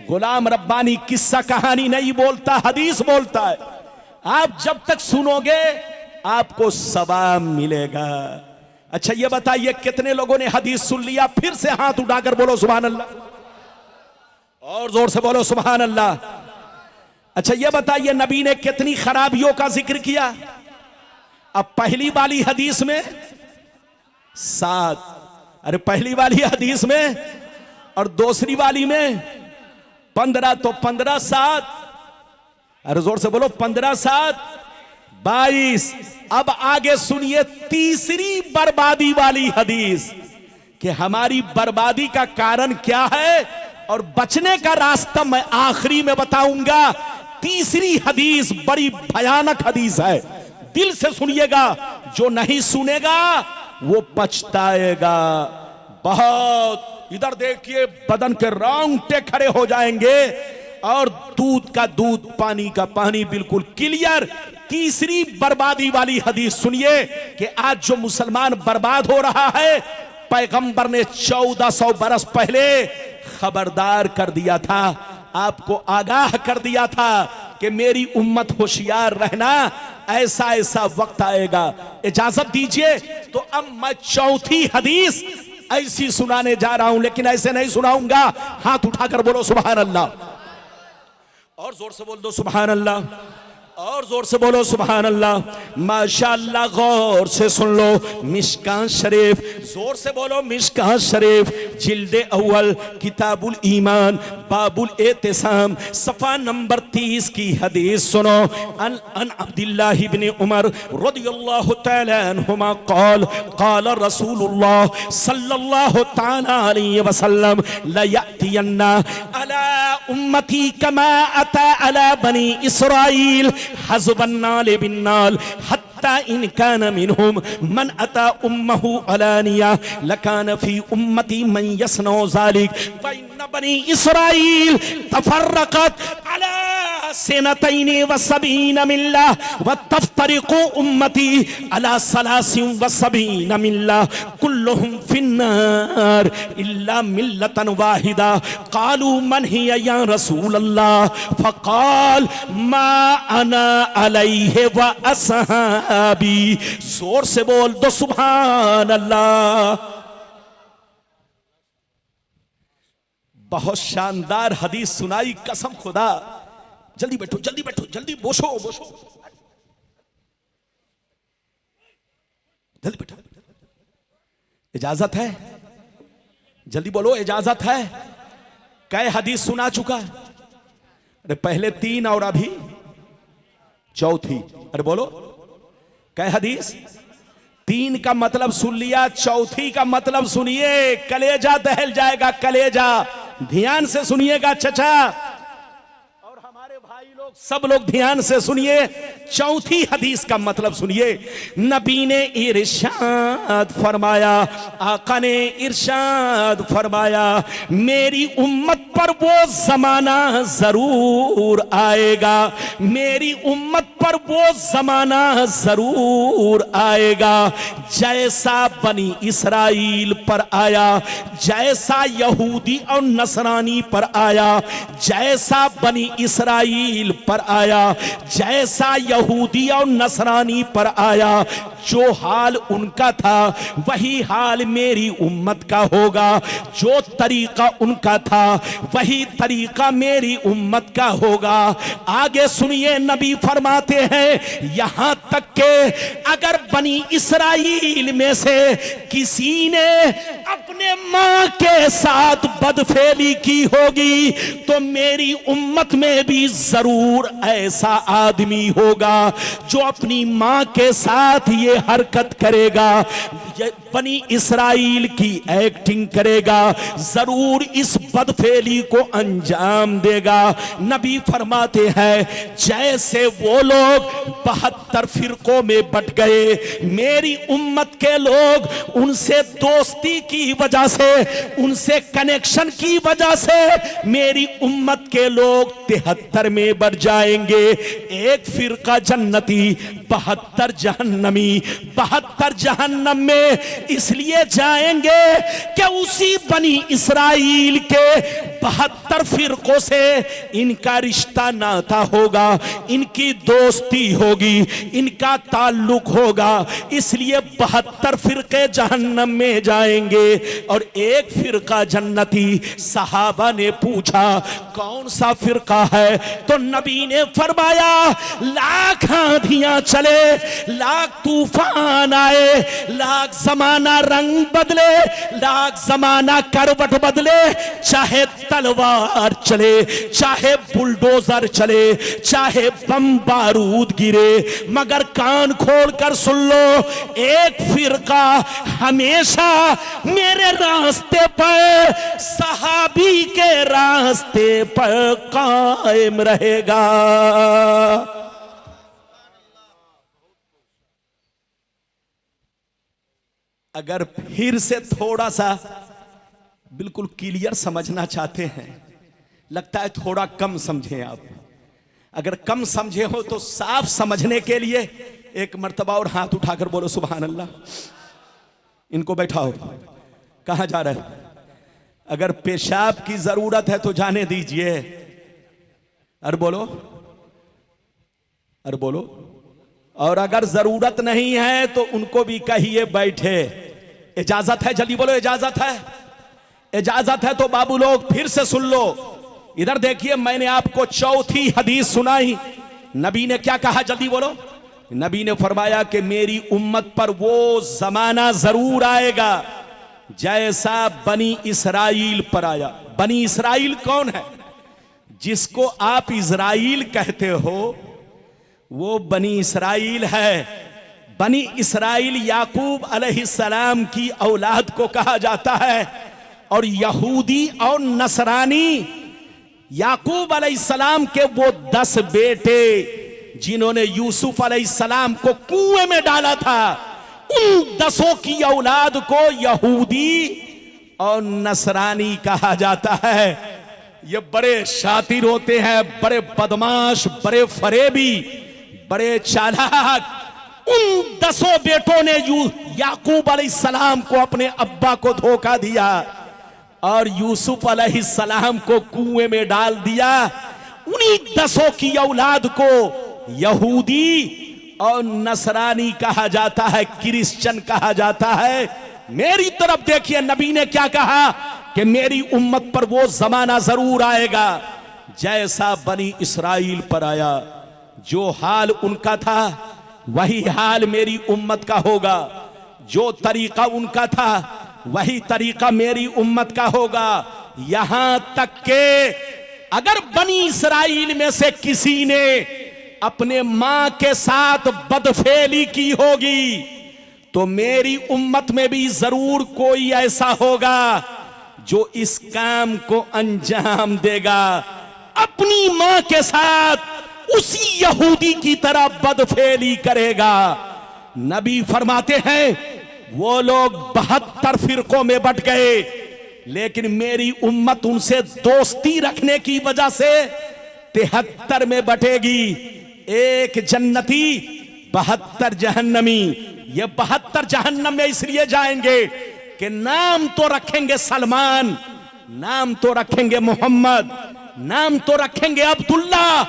Speaker 1: गुलाम रब्बानी किस्सा कहानी नहीं बोलता, हदीस बोलता है। आप जब तक सुनोगे आपको सवाब मिलेगा। अच्छा ये बताइए कितने लोगों ने हदीस सुन लिया? फिर से हाथ उठाकर बोलो सुभान अल्लाह, और जोर से बोलो सुभान अल्लाह। अच्छा ये बताइए नबी ने कितनी खराबियों का जिक्र किया? अब पहली वाली हदीस में 7, अरे पहली वाली हदीस में, और दूसरी वाली में 15, तो 15 7, अरे जोर से बोलो 15 7 22। अब आगे सुनिए तीसरी बर्बादी वाली हदीस, कि हमारी बर्बादी का कारण क्या है और बचने का रास्ता मैं आखिरी में बताऊंगा। तीसरी हदीस बड़ी भयानक हदीस है, दिल से सुनिएगा, जो नहीं सुनेगा वो पछताएगा बहुत। इधर देखिए, बदन के रोंगटे खड़े हो जाएंगे, और दूध का दूध, पानी का पानी, बिल्कुल क्लियर। तीसरी बर्बादी वाली हदीस सुनिए, कि आज जो मुसलमान बर्बाद हो रहा है, पैगंबर ने 1400 बरस पहले खबरदार कर दिया था, आपको आगाह कर दिया था कि मेरी उम्मत होशियार रहना, ऐसा ऐसा वक्त आएगा। इजाजत दीजिए तो अब मैं चौथी हदीस ऐसी सुनाने जा रहा हूं, लेकिन ऐसे नहीं सुनाऊंगा। हाथ उठाकर बोलो सुभान अल्लाह, और जोर से बोल दो सुभान अल्लाह, और जोर से बोलो सुभान अल्लाह। माशाअल्लाह, गौर से सुन लो। मिशकात शरीफ, जोर से बोलो मिशकात शरीफ, जिल्दे अव्वल, किताबुल ईमान, बाबुल एतिसाम, सफा नंबर 30 की हदीस सुनो। अन अब्दुल्लाह इब्न उमर रदियल्लाहु तआला अन्हुमा क़ाल क़ाल रसूलुल्लाह सल्लल्लाहु तआला अलैहि वसल्लम ला यअतियन्ना अला उम्मती कमा अता अला बनी इस्राईल हज़बन नाल बिन नाल हत्ता इन कान मिनहुम मन अता उम्महु अलानिया लकान फी उम्मती मन यसनो ज़ालिक व इन बनी इस्राईल तफर्रक़त अला सनतैनि व सबीन मिल्ला व तफ्तरिक़ु उम्मती अला सलासिन व सबीन मिल्ला कुल्लुहुम फिन्नार इल्ला मिल्लतन वाहिदा क़ालू मन हिया या रसूल अल्लाह फ़क़ाल मा अना अलैहि व अस्हाबी। जोर से बोल दो सुभान अल्लाह। बहुत शानदार हदीस सुनाई, कसम खुदा। जल्दी बैठो, जल्दी बैठो, जल्दी बोशो बोशो, जल्दी बैठो। इजाजत है? जल्दी बोलो, इजाजत है? कै हदीस सुना चुका? अरे पहले 3 और अभी चौथी। अरे बोलो, कै हदीस? 3 का मतलब सुन लिया, चौथी का मतलब सुनिए, कलेजा दहल जाएगा, कलेजा। ध्यान से सुनिएगा चचा, और हमारे भाई लोग, सब लोग ध्यान से सुनिए। चौथी हदीस का मतलब सुनिए। नबी ने इरशाद फरमाया, आका ने इरशाद फरमाया, मेरी उम्मत पर वो जमाना जरूर आएगा, मेरी उम्मत पर वो जमाना जरूर आएगा जैसा बनी इसराइल पर आया, जैसा यहूदी और नसरानी पर आया, जैसा बनी इसराइल पर आया, जैसा यहूदी और नसरानी पर आया। जो हाल उनका था वही हाल मेरी उम्मत का होगा, जो तरीका उनका था वही तरीका मेरी उम्मत का होगा। आगे सुनिए, नबी फरमाते हैं यहां तक के अगर बनी इसराइल में से किसी ने अपने मां के साथ बदफेली की होगी तो मेरी उम्मत में भी जरूर ऐसा आदमी होगा जो अपनी मां के साथ ये हरकत करेगा, बनी इसराइल की एक्टिंग करेगा, जरूर इस बदफेली को अंजाम देगा। नबी फरमाते हैं जैसे वो लोग 72 फिरकों में बट गए, मेरी उम्मत के लोग उनसे दोस्ती की वजह से, उनसे कनेक्शन की वजह से मेरी उम्मत के लोग 73 में बढ़ जाएंगे। एक फिरका जन्नती, 72 जहन्नमी। 72 जहन्नम में इसलिए जाएंगे कि उसी बनी इसराइल के 72 फिरकों से इनका रिश्ता नाता होगा, इनकी दोस्ती होगी, इनका ताल्लुक होगा, इसलिए 72 फिरके जहन्नम में जाएंगे और एक फिरका जन्नती। सहाबा ने पूछा कौन सा फिरका है? तो नबी ने फरमाया लाख आंधियां चले, लाख तूफान आए, लाख जमाना रंग बदले, लाख जमाना करवट बदले, चाहे तलवार चले, चाहे बुलडोजर चले, चाहे बम बारूद गिरे, मगर कान खोल कर सुन लो, एक फिरका हमेशा मेरे रास्ते पर, सहाबी के रास्ते पर कायम रहेगा। अगर फिर से थोड़ा सा बिल्कुल क्लियर समझना चाहते हैं, लगता है थोड़ा कम समझे आप, अगर कम समझे हो तो साफ समझने के लिए एक मर्तबा और हाथ उठाकर बोलो सुभान अल्लाह। इनको बैठाओ, कहां जा रहे हैं? अगर पेशाब की जरूरत है तो जाने दीजिए। अरे बोलो, अरे बोलो। और अगर जरूरत नहीं है तो उनको भी कहिए बैठे। इजाजत है? जल्दी बोलो, इजाजत है? इजाजत है तो बाबू लोग फिर से सुन लो। इधर देखिए, मैंने आपको चौथी हदीस सुनाई। नबी ने क्या कहा? जल्दी बोलो। नबी ने फरमाया कि मेरी उम्मत पर वो जमाना जरूर आएगा जैसा बनी इसराइल पर आया। बनी इसराइल कौन है? जिसको आप इजराइल कहते हो वो बनी इसराइल है। बनी इसराइल याकूब अलैहिस्सलाम की औलाद को कहा जाता है, और यहूदी और नसरानी याकूब अलैहिस्सलाम के वो 10 बेटे जिन्होंने यूसुफ अलैहिस्सलाम को कुएं में डाला था, उन 10 की औलाद को यहूदी और नसरानी कहा जाता है। ये बड़े शातिर होते हैं, बड़े बदमाश, बड़े फरेबी, बड़े चालाक। उन 10 बेटों ने याकूब अलैहिस्सलाम को अपने अब्बा को धोखा दिया और यूसुफ अलैहिस्सलाम को कुएं में डाल दिया। उन्हीं 10 की औलाद को यहूदी और नसरानी कहा जाता है, क्रिश्चियन कहा जाता है। मेरी तरफ देखिए, नबी ने क्या कहा कि मेरी उम्मत पर वो जमाना जरूर आएगा जैसा बनी इसराइल पर आया। जो हाल उनका था वही हाल मेरी उम्मत का होगा, जो तरीका उनका था वही तरीका मेरी उम्मत का होगा। यहां तक के अगर बनी इसराइल में से किसी ने अपने मां के साथ बदफेली की होगी तो मेरी उम्मत में भी जरूर कोई ऐसा होगा जो इस काम को अंजाम देगा, अपनी मां के साथ उसी यहूदी की तरह बदफेली करेगा। नबी फरमाते हैं वो लोग 72 फिरकों में बट गए, लेकिन मेरी उम्मत उनसे दोस्ती रखने की वजह से 73 में बटेगी। एक जन्नती 72 जहन्नमी। ये 72 जहन्नम में इसलिए जाएंगे कि नाम तो रखेंगे सलमान, नाम तो रखेंगे मोहम्मद, नाम तो रखेंगे अब्दुल्ला,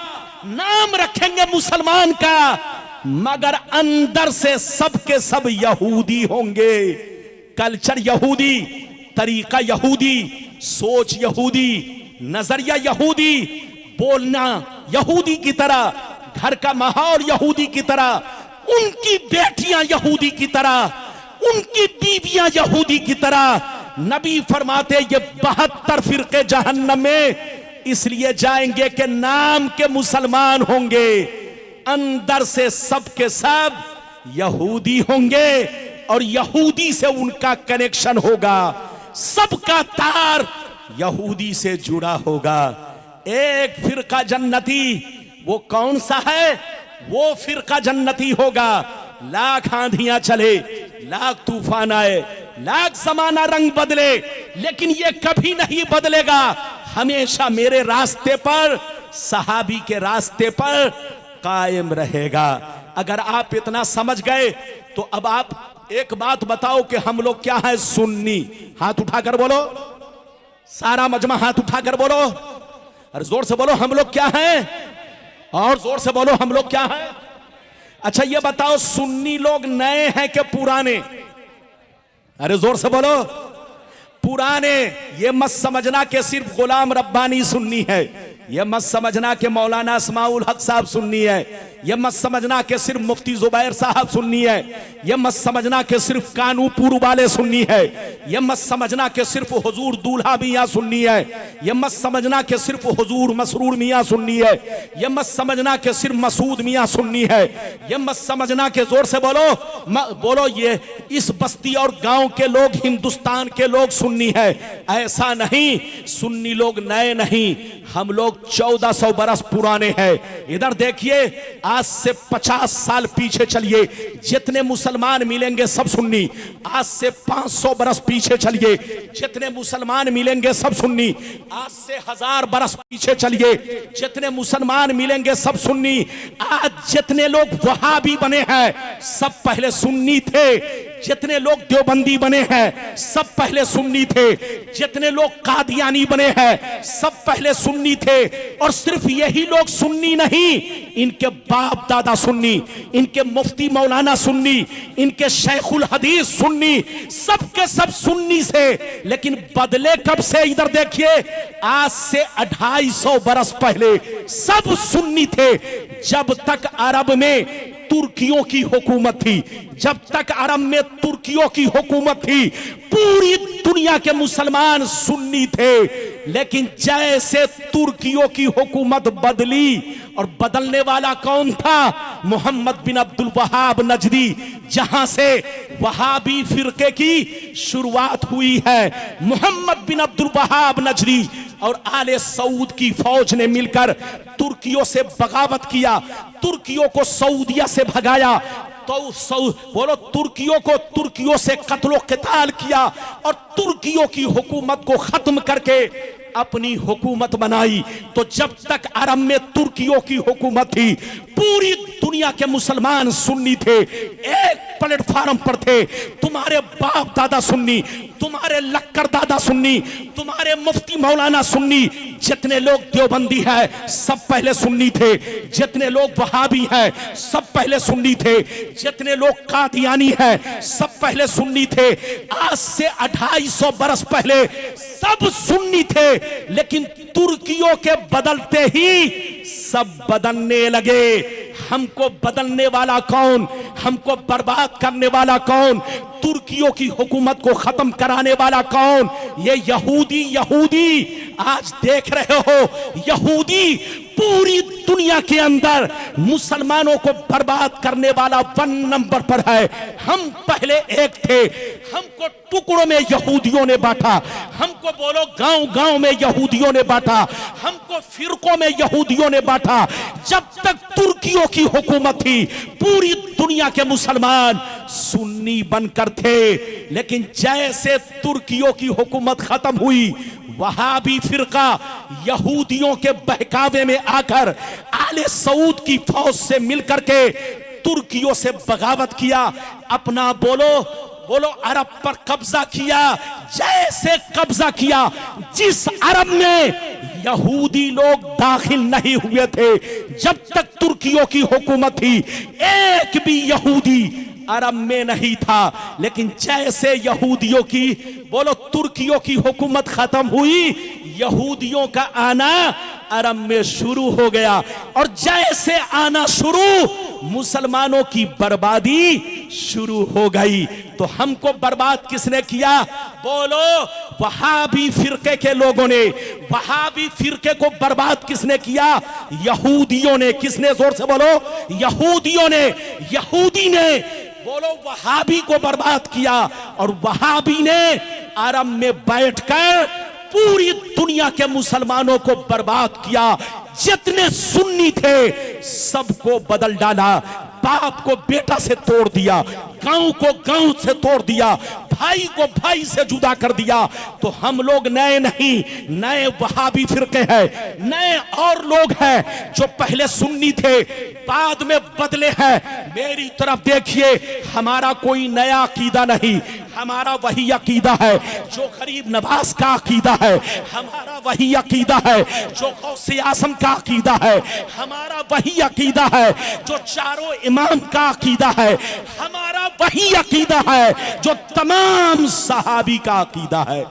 Speaker 1: नाम रखेंगे मुसलमान का, मगर अंदर से सब के सब यहूदी होंगे। कल्चर यहूदी, तरीका यहूदी, सोच यहूदी, नजरिया यहूदी, बोलना यहूदी की तरह, घर का माहौल यहूदी की तरह, उनकी बेटियां यहूदी की तरह, उनकी बीवियां यहूदी की तरह। नबी फरमाते ये 72 फिरके जहन्नम में इसलिए जाएंगे कि नाम के मुसलमान होंगे, अंदर से सब के सब यहूदी होंगे और यहूदी से उनका कनेक्शन होगा, सबका तार यहूदी से जुड़ा होगा। एक फिरका जन्नती, वो कौन सा है? वो फिरका जन्नती होगा। लाख आंधियां चले, लाख तूफान आए, लाख जमाना रंग बदले, लेकिन ये कभी नहीं बदलेगा। हमेशा मेरे रास्ते पर, सहाबी के रास्ते पर कायम रहेगा। अगर आप इतना समझ गए तो अब आप एक बात बताओ कि हम लोग क्या है? सुन्नी। हाथ उठाकर बोलो, सारा मजमा हाथ उठाकर बोलो, और जोर से बोलो हम लोग क्या हैं, और जोर से बोलो हम लोग क्या हैं। अच्छा ये बताओ सुन्नी लोग नए हैं कि पुराने? अरे जोर से बोलो, पुराने। ये मत समझना कि सिर्फ गुलाम रब्बानी सुन्नी है, ये मत समझना कि मौलाना अस्माउल हक साहब सुन्नी है, ये मत समझना कि सिर्फ मुफ्ती जुबैर साहब सुन्नी है, ये मत समझना कि सिर्फ कानूपुर वाले सुन्नी है, ये मत समझना कि सिर्फ हुजूर दूल्हा मियाँ सुन्नी है, ये मत समझना कि सिर्फ हुजूर मसरूर मियाँ सुन्नी है, ये मत समझना कि सिर्फ मसूद मियाँ सुन्नी है, ये मत समझना कि जोर से बोलो बोलो ये इस बस्ती और गांव के लोग, हिंदुस्तान के लोग सुन्नी है। ऐसा नहीं, सुन्नी लोग नए नहीं, हम लोग 1400 बरस पुराने हैं। इधर देखिए, आज से 50 साल पीछे चलिए, जितने मुसलमान मिलेंगे सब सुन्नी। आज से 500 बरस पीछे चलिए, जितने मुसलमान मिलेंगे सब सुन्नी। आज से 1000 बरस पीछे चलिए, जितने मुसलमान मिलेंगे सब सुन्नी। आज जितने लोग वहाबी बने हैं सब पहले सुन्नी थे, जितने लोग देवबंदी बने हैं सब पहले सुन्नी थे, जितने लोग कादियानी बने हैं सब पहले सुन्नी थे। और सिर्फ यही लोग सुन्नी नहीं, इनके बाप दादा सुन्नी, इनके मुफ्ती मौलाना सुन्नी, इनके शेखुल हदीस सुन्नी, सबके सब सुन्नी से। लेकिन बदले कब से? इधर देखिए, आज से 250 बरस पहले सब सुन्नी थे। जब तक अरब में तुर्कियों की हुकूमत थी, जब तक अरब में तुर्कियों की हुकूमत थी, पूरी दुनिया के मुसलमान सुन्नी थे। लेकिन जैसे तुर्कियों की हुकूमत बदली, और बदलने वाला कौन था? मोहम्मद बिन अब्दुल वहाब नजदी, जहां से वहाबी फिरके की शुरुआत हुई है। मोहम्मद बिन अब्दुल वहाब नजदी और आले सऊद की फौज ने मिलकर तुर्कियों से बगावत किया, तुर्कियों को सऊदिया से भगाया, तो बोलो तुर्कियों को तुर्कियों से कत्लो क़िताल किया और तुर्कियों की हुकूमत को खत्म करके अपनी हुकूमत बनाई। तो जब तक अरब में तुर्कियों की हुकूमत थी, पूरी दुनिया के मुसलमान सुन्नी थे, एक प्लेटफार्म पर थे। तुम्हारे बाप दादा सुन्नी, तुम्हारे लक्कर दादा सुन्नी, तुम्हारे मुफ्ती मौलाना सुन्नी, जितने लोग देवबंदी है सब पहले सुन्नी थे, जितने लोग वहाबी है सब पहले सुन्नी थे, जितने लोग कादियानी है सब पहले सुन्नी थे। आज से 250 बरस पहले सब सुन्नी थे, लेकिन तुर्कियों के बदलते ही सब बदलने लगे। हमको बदलने वाला कौन? हमको बर्बाद करने वाला कौन? तुर्कियों की हुकूमत को खत्म कराने वाला कौन? ये यहूदी। यहूदी आज देख रहे हो, यहूदी पूरी दुनिया के अंदर मुसलमानों को बर्बाद करने वाला 1 नंबर पर है। हम पहले एक थे, हमको टुकड़ों में यहूदियों ने बांटा, हमको बोलो गांव गांव में यहूदियों ने बांटा, हमको फिरकों में यहूदियों ने बांटा। जब तक तुर्कियों की हुकूमत थी, पूरी दुनिया के मुसलमान सुन्नी सुन्नी बनकर थे, लेकिन जैसे तुर्कियों की हुकूमत खत्म हुई, वहाबी फिरका यहूदियों के बहकावे में आकर आले सऊद की फौज से मिलकर के तुर्कियों से बगावत किया, अपना बोलो अरब पर कब्जा किया। जैसे कब्जा किया, जिस अरब में यहूदी लोग दाखिल नहीं हुए थे, जब तक तुर्कियों की हुकूमत थी, एक भी यहूदी अरब में नहीं था। लेकिन जैसे यहूदियों की तुर्कियों की हुकूमत खत्म हुई, यहूदियों का आना अरब में शुरू हो गया, और जैसे आना शुरू, मुसलमानों की बर्बादी शुरू हो गई। तो हमको बर्बाद किसने किया? वहाबी फिरके के लोगों ने। वहाबी फिरके को बर्बाद किसने किया? यहूदियों ने। किसने? जोर से बोलो। यहूदियों ने। यहूदी ने वहाबी को बर्बाद किया, और वहाबी ने अरब में बैठकर पूरी दुनिया के मुसलमानों को बर्बाद किया। जितने सुन्नी थे सबको बदल डाला, बाप को बेटा से तोड़ दिया, गांव को गांव से तोड़ दिया, भाई को भाई से जुदा कर दिया। तो हम लोग नए नहीं, नए वहाबी फिरके हैं, नए और लोग हैं जो पहले सुन्नी थे बाद में बदले हैं। मेरी तरफ देखिए, हमारा कोई नया अकीदा नहीं, हमारा वही अकीदा है जो गरीब नवाज का अकीदा है, हमारा वही अकीदा है जो गौसे आजम का अकीदा है, हमारा वही अकीदा है जो चारों इमाम का अकीदा है, हमारा वही अकीदा है जो तमाम सहाबी का अकीदा है।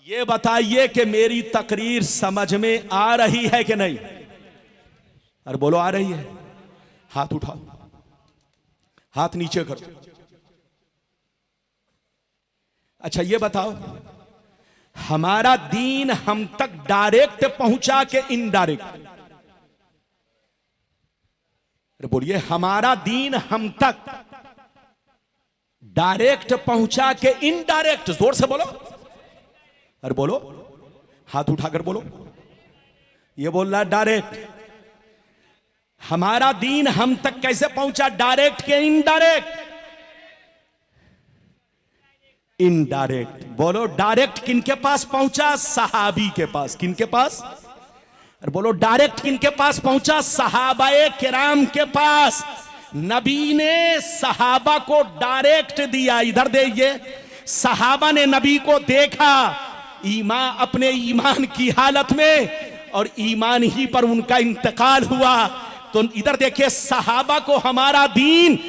Speaker 1: ये बताइए कि मेरी तकरीर समझ में आ रही है कि नहीं? अरे बोलो, आ रही है? हाथ उठाओ, हाथ नीचे करो। अच्छा ये बताओ, हमारा दीन हम तक डायरेक्ट पहुंचा के इनडायरेक्ट? अरे बोलिए, हमारा दीन हम तक डायरेक्ट पहुंचा के इनडायरेक्ट? जोर से बोलो। अरे बोलो, हाथ उठाकर बोलो। ये बोल रहा है डायरेक्ट। हमारा दीन हम तक कैसे पहुंचा? डायरेक्ट के इनडायरेक्ट? इनडायरेक्ट। बोलो, डायरेक्ट किनके पास पहुंचा? सहाबी के पास। किनके पास? अरे बोलो, डायरेक्ट किनके पास पहुंचा? सहाबाए किराम के पास। नबी ने सहाबा को डायरेक्ट दिया। इधर देखिए, सहाबा ने नबी को देखा अपने ईमान की हालत में, और ईमान ही पर उनका इंतकाल हुआ। तो इधर देखिए, सहाबा को हमारा दीन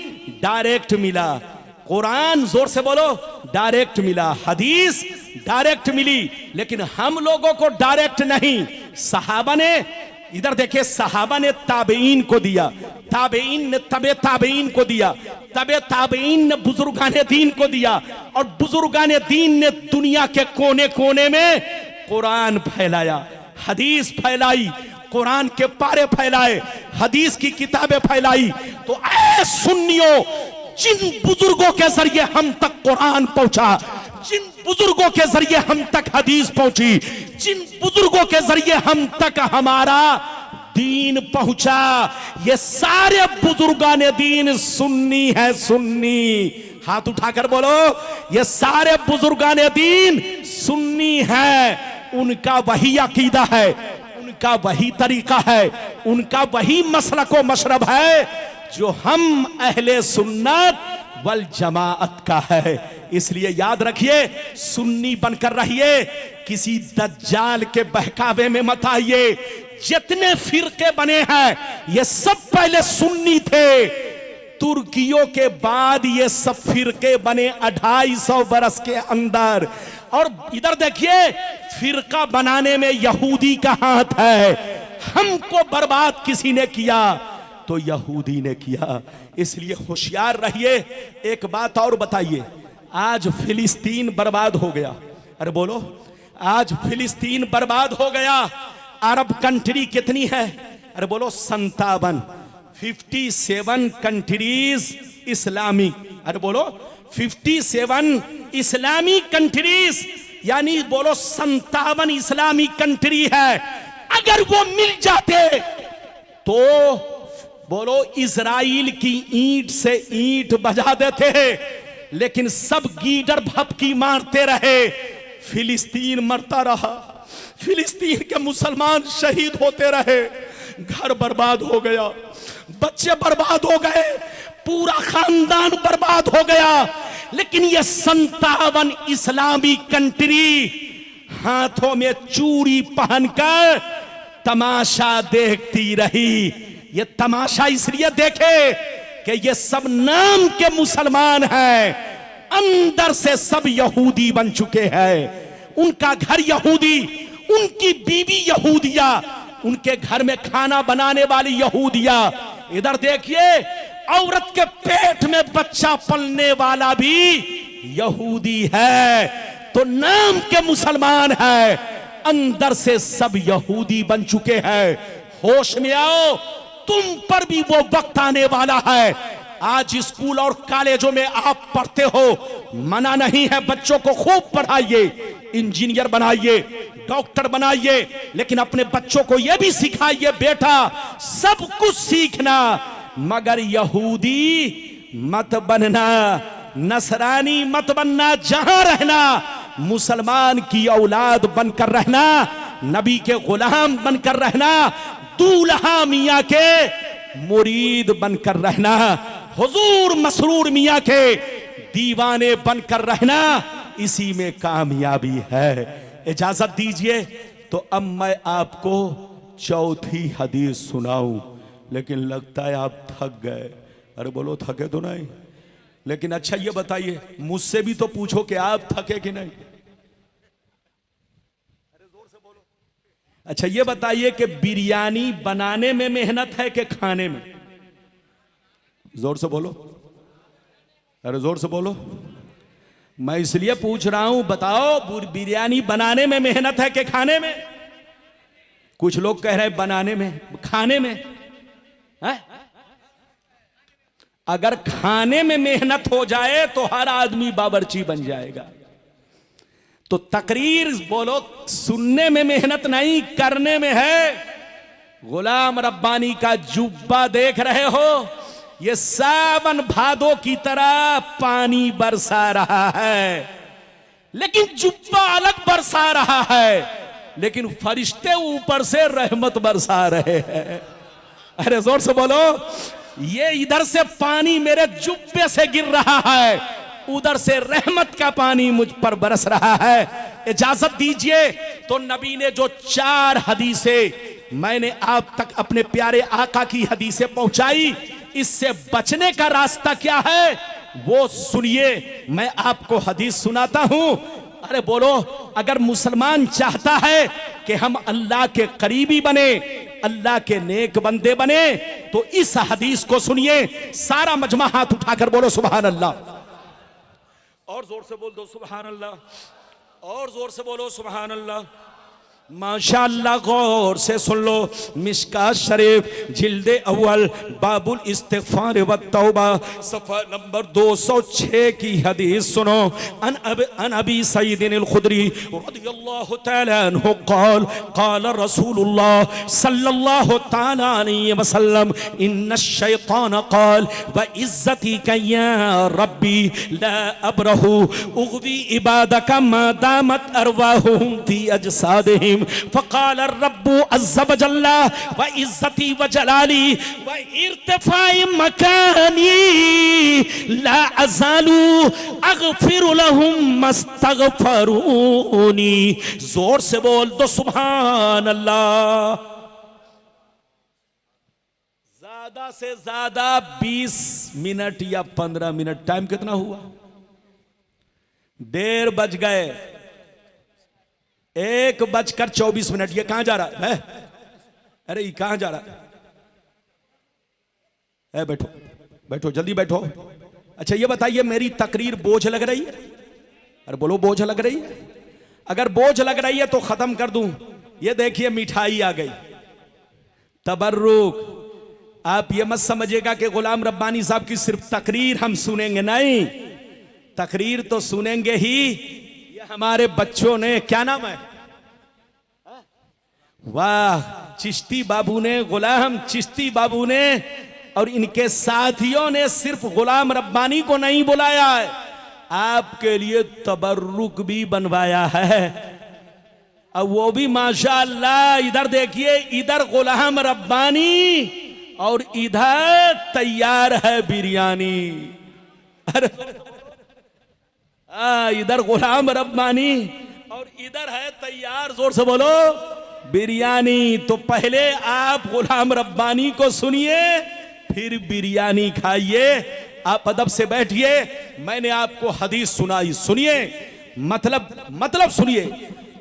Speaker 1: डायरेक्ट मिला। कुरान, जोर से बोलो, डायरेक्ट मिला। हदीस डायरेक्ट मिली, लेकिन हम लोगों को डायरेक्ट नहीं। सहाबा ने, इधर देखिए, सहाबा ने ताबेईन को दिया, ताबेईन ने तबे ताबेईन को दिया, तबे ताबेईन ने बुजुर्गाने दीन को दिया, और बुजुर्गाने दीन ने दुनिया के कोने कोने में कुरान फैलाया, हदीस फैलाई, कुरान के पारे फैलाए, हदीस की किताबें फैलाई। तो ऐ सुन्नियों, जिन बुजुर्गों के जरिए हम तक कुरान पहुंचा, जिन बुजुर्गों के जरिए हम तक हदीस पहुंची, जिन बुजुर्गों के जरिए हम तक हमारा दीन पहुंचा, ये सारे बुजुर्गाने दीन सुन्नी है। सुन्नी, हाथ उठाकर बोलो, ये सारे बुजुर्गाने दीन सुन्नी है। उनका वही अकीदा है, उनका वही तरीका है, उनका वही मसलक व मशरब है जो हम अहले सुन्नत वल जमाअत का है। इसलिए याद रखिए, सुन्नी बनकर रहिए, किसी दज्जाल के बहकावे में मत आइए। जितने फिरके बने हैं ये सब पहले सुन्नी थे, तुर्कियों के बाद ये सब फिरके बने 250 बरस के अंदर। और इधर देखिए, फिरका बनाने में यहूदी का हाथ है। हमको बर्बाद किसी ने किया? तो यहूदी ने किया। इसलिए होशियार रहिए। एक बात और बताइए, आज फिलिस्तीन बर्बाद हो गया। अरे बोलो, आज फिलिस्तीन बर्बाद हो गया। अरब कंट्री कितनी है? अरे बोलो, 57 कंट्रीज इस्लामिक। अरे बोलो, 57 इस्लामिक कंट्रीज, यानी बोलो 57 इस्लामिक कंट्री है। अगर वो मिल जाते तो बोलो, इजराइल की ईंट से ईंट बजा देते हैं, लेकिन सब गीदड़ भपकी मारते रहे, फिलिस्तीन मरता रहा, फिलिस्तीन के मुसलमान शहीद होते रहे, घर बर्बाद हो गया, बच्चे बर्बाद हो गए, पूरा खानदान बर्बाद हो गया। लेकिन ये 57 इस्लामी कंट्री हाथों में चूड़ी पहनकर तमाशा देखती रही। ये तमाशा इसलिए देखे कि ये सब नाम के मुसलमान हैं, अंदर से सब यहूदी बन चुके हैं। उनका घर यहूदी, उनकी बीवी यहूदिया, उनके घर में खाना बनाने वाली यहूदिया। इधर देखिए, औरत के पेट में बच्चा पलने वाला भी यहूदी है। तो नाम के मुसलमान है, अंदर से सब यहूदी बन चुके हैं। होश में आओ, तुम पर भी वो वक्त आने वाला है। आज स्कूल और कॉलेजों में आप पढ़ते हो, मना नहीं है, बच्चों को खूब पढ़ाइए, इंजीनियर बनाइए, डॉक्टर बनाइए, लेकिन अपने बच्चों को यह भी सिखाइए, बेटा सब कुछ सीखना, मगर यहूदी मत बनना, नसरानी मत बनना, जहां रहना मुसलमान की औलाद बनकर रहना, नबी के गुलाम बनकर रहना, दूल्हा मियां के मुरीद बनकर रहना, हुजूर मसरूर मियां के दीवाने बनकर रहना, इसी में कामयाबी है। इजाजत दीजिए तो अब मैं आपको चौथी हदीस सुनाऊं, लेकिन लगता है आप थक गए। अरे बोलो, थके तो नहीं? लेकिन अच्छा ये बताइए, मुझसे भी तो पूछो कि आप थके कि नहीं। अच्छा ये बताइए कि बिरयानी बनाने में मेहनत है कि खाने में? जोर से बोलो, अरे जोर से बोलो। मैं इसलिए पूछ रहा हूं, बताओ बिरयानी बनाने में मेहनत है कि खाने में? कुछ लोग कह रहे हैं बनाने में, खाने में है? अगर खाने में मेहनत हो जाए तो हर आदमी बावर्ची बन जाएगा। तो तकरीर बोलो, सुनने में मेहनत नहीं, करने में है। गुलाम रब्बानी का जुब्बा देख रहे हो, ये सावन भादों की तरह पानी बरसा रहा है, लेकिन जुब्बा अलग बरसा रहा है, लेकिन फरिश्ते ऊपर से रहमत बरसा रहे हैं। अरे जोर से बोलो, ये इधर से पानी मेरे जुब्बे से गिर रहा है, उधर से रहमत का पानी मुझ पर बरस रहा है। इजाजत दीजिए तो नबी ने जो 4 हदीसें मैंने आप तक अपने प्यारे आका की हदीसें पहुंचाई, इससे बचने का रास्ता क्या है वो सुनिए। मैं आपको हदीस सुनाता हूं। अरे बोलो, अगर मुसलमान चाहता है कि हम अल्लाह के करीबी बने, अल्लाह के नेक बंदे बने, तो इस हदीस को सुनिए। सारा मजमा हाथ उठाकर बोलो सुभान अल्लाह। और जोर से बोल दो सुभान अल्लाह, और जोर से बोलो सुभान अल्लाह। माशाअल्लाह, गौर से सुन लो। मिशकात शरीफ जिल्दे अव्वल बाबुल इस्तिगफार व तौबा सफ़ा नंबर 206 की हदीस सुनो। अन अबी सईदिन अल खुदरी रदियल्लाहु तआला अन्हु क़ाल क़ाल रसूलुल्लाह सल्लल्लाहु तआला अलैहि वसल्लम इन्न शैतान क़ाल व इज़्ज़ती का या रब्बी ला अब्रहु उग़वी इबादका मा दामत अरवाहुहुम फी अजसादिहिम फ़क़ाल रब्बु अज़्ज़ व जल्ल व इज़्ज़ती व जलाली व इर्तिफ़ाई मकानी ला अज़ालू अग़फ़िरु लहुम मस्तग़फ़रूनी। जोर से बोल दो सुभान अल्लाह। ज्यादा से ज्यादा 20 मिनट या 15 मिनट, टाइम कितना हुआ? 1:30 बज गए। 1:24। ये कहां जा रहा है? अरे ये कहां जा रहा है? बैठो बैठो, जल्दी बैठो। अच्छा ये बताइए, मेरी तकरीर बोझ लग रही है? अरे बोलो, बोझ लग रही है? अगर बोझ लग रही है तो खत्म कर दूं। ये देखिए, मिठाई आ गई, तबर्रुक। आप ये मत समझिएगा कि गुलाम रब्बानी साहब की सिर्फ तकरीर हम सुनेंगे, नहीं, तकरीर तो सुनेंगे ही। हमारे बच्चों ने, क्या नाम है, वाह, चिश्ती बाबू ने, गुलाम चिश्ती बाबू ने और इनके साथियों ने सिर्फ गुलाम रब्बानी को नहीं बुलाया है, आपके लिए तबर्रुक भी बनवाया है। अब वो भी माशाअल्लाह, इधर देखिए, इधर गुलाम रब्बानी और इधर तैयार है बिरयानी। अरे इधर गुलाम रब्बानी और इधर है तैयार, जोर से बोलो, बिरयानी। तो पहले आप गुलाम रब्बानी को सुनिए, फिर बिरयानी खाइए। आप अदब से बैठिए, मैंने आपको हदीस सुनाई, सुनिए, मतलब सुनिए,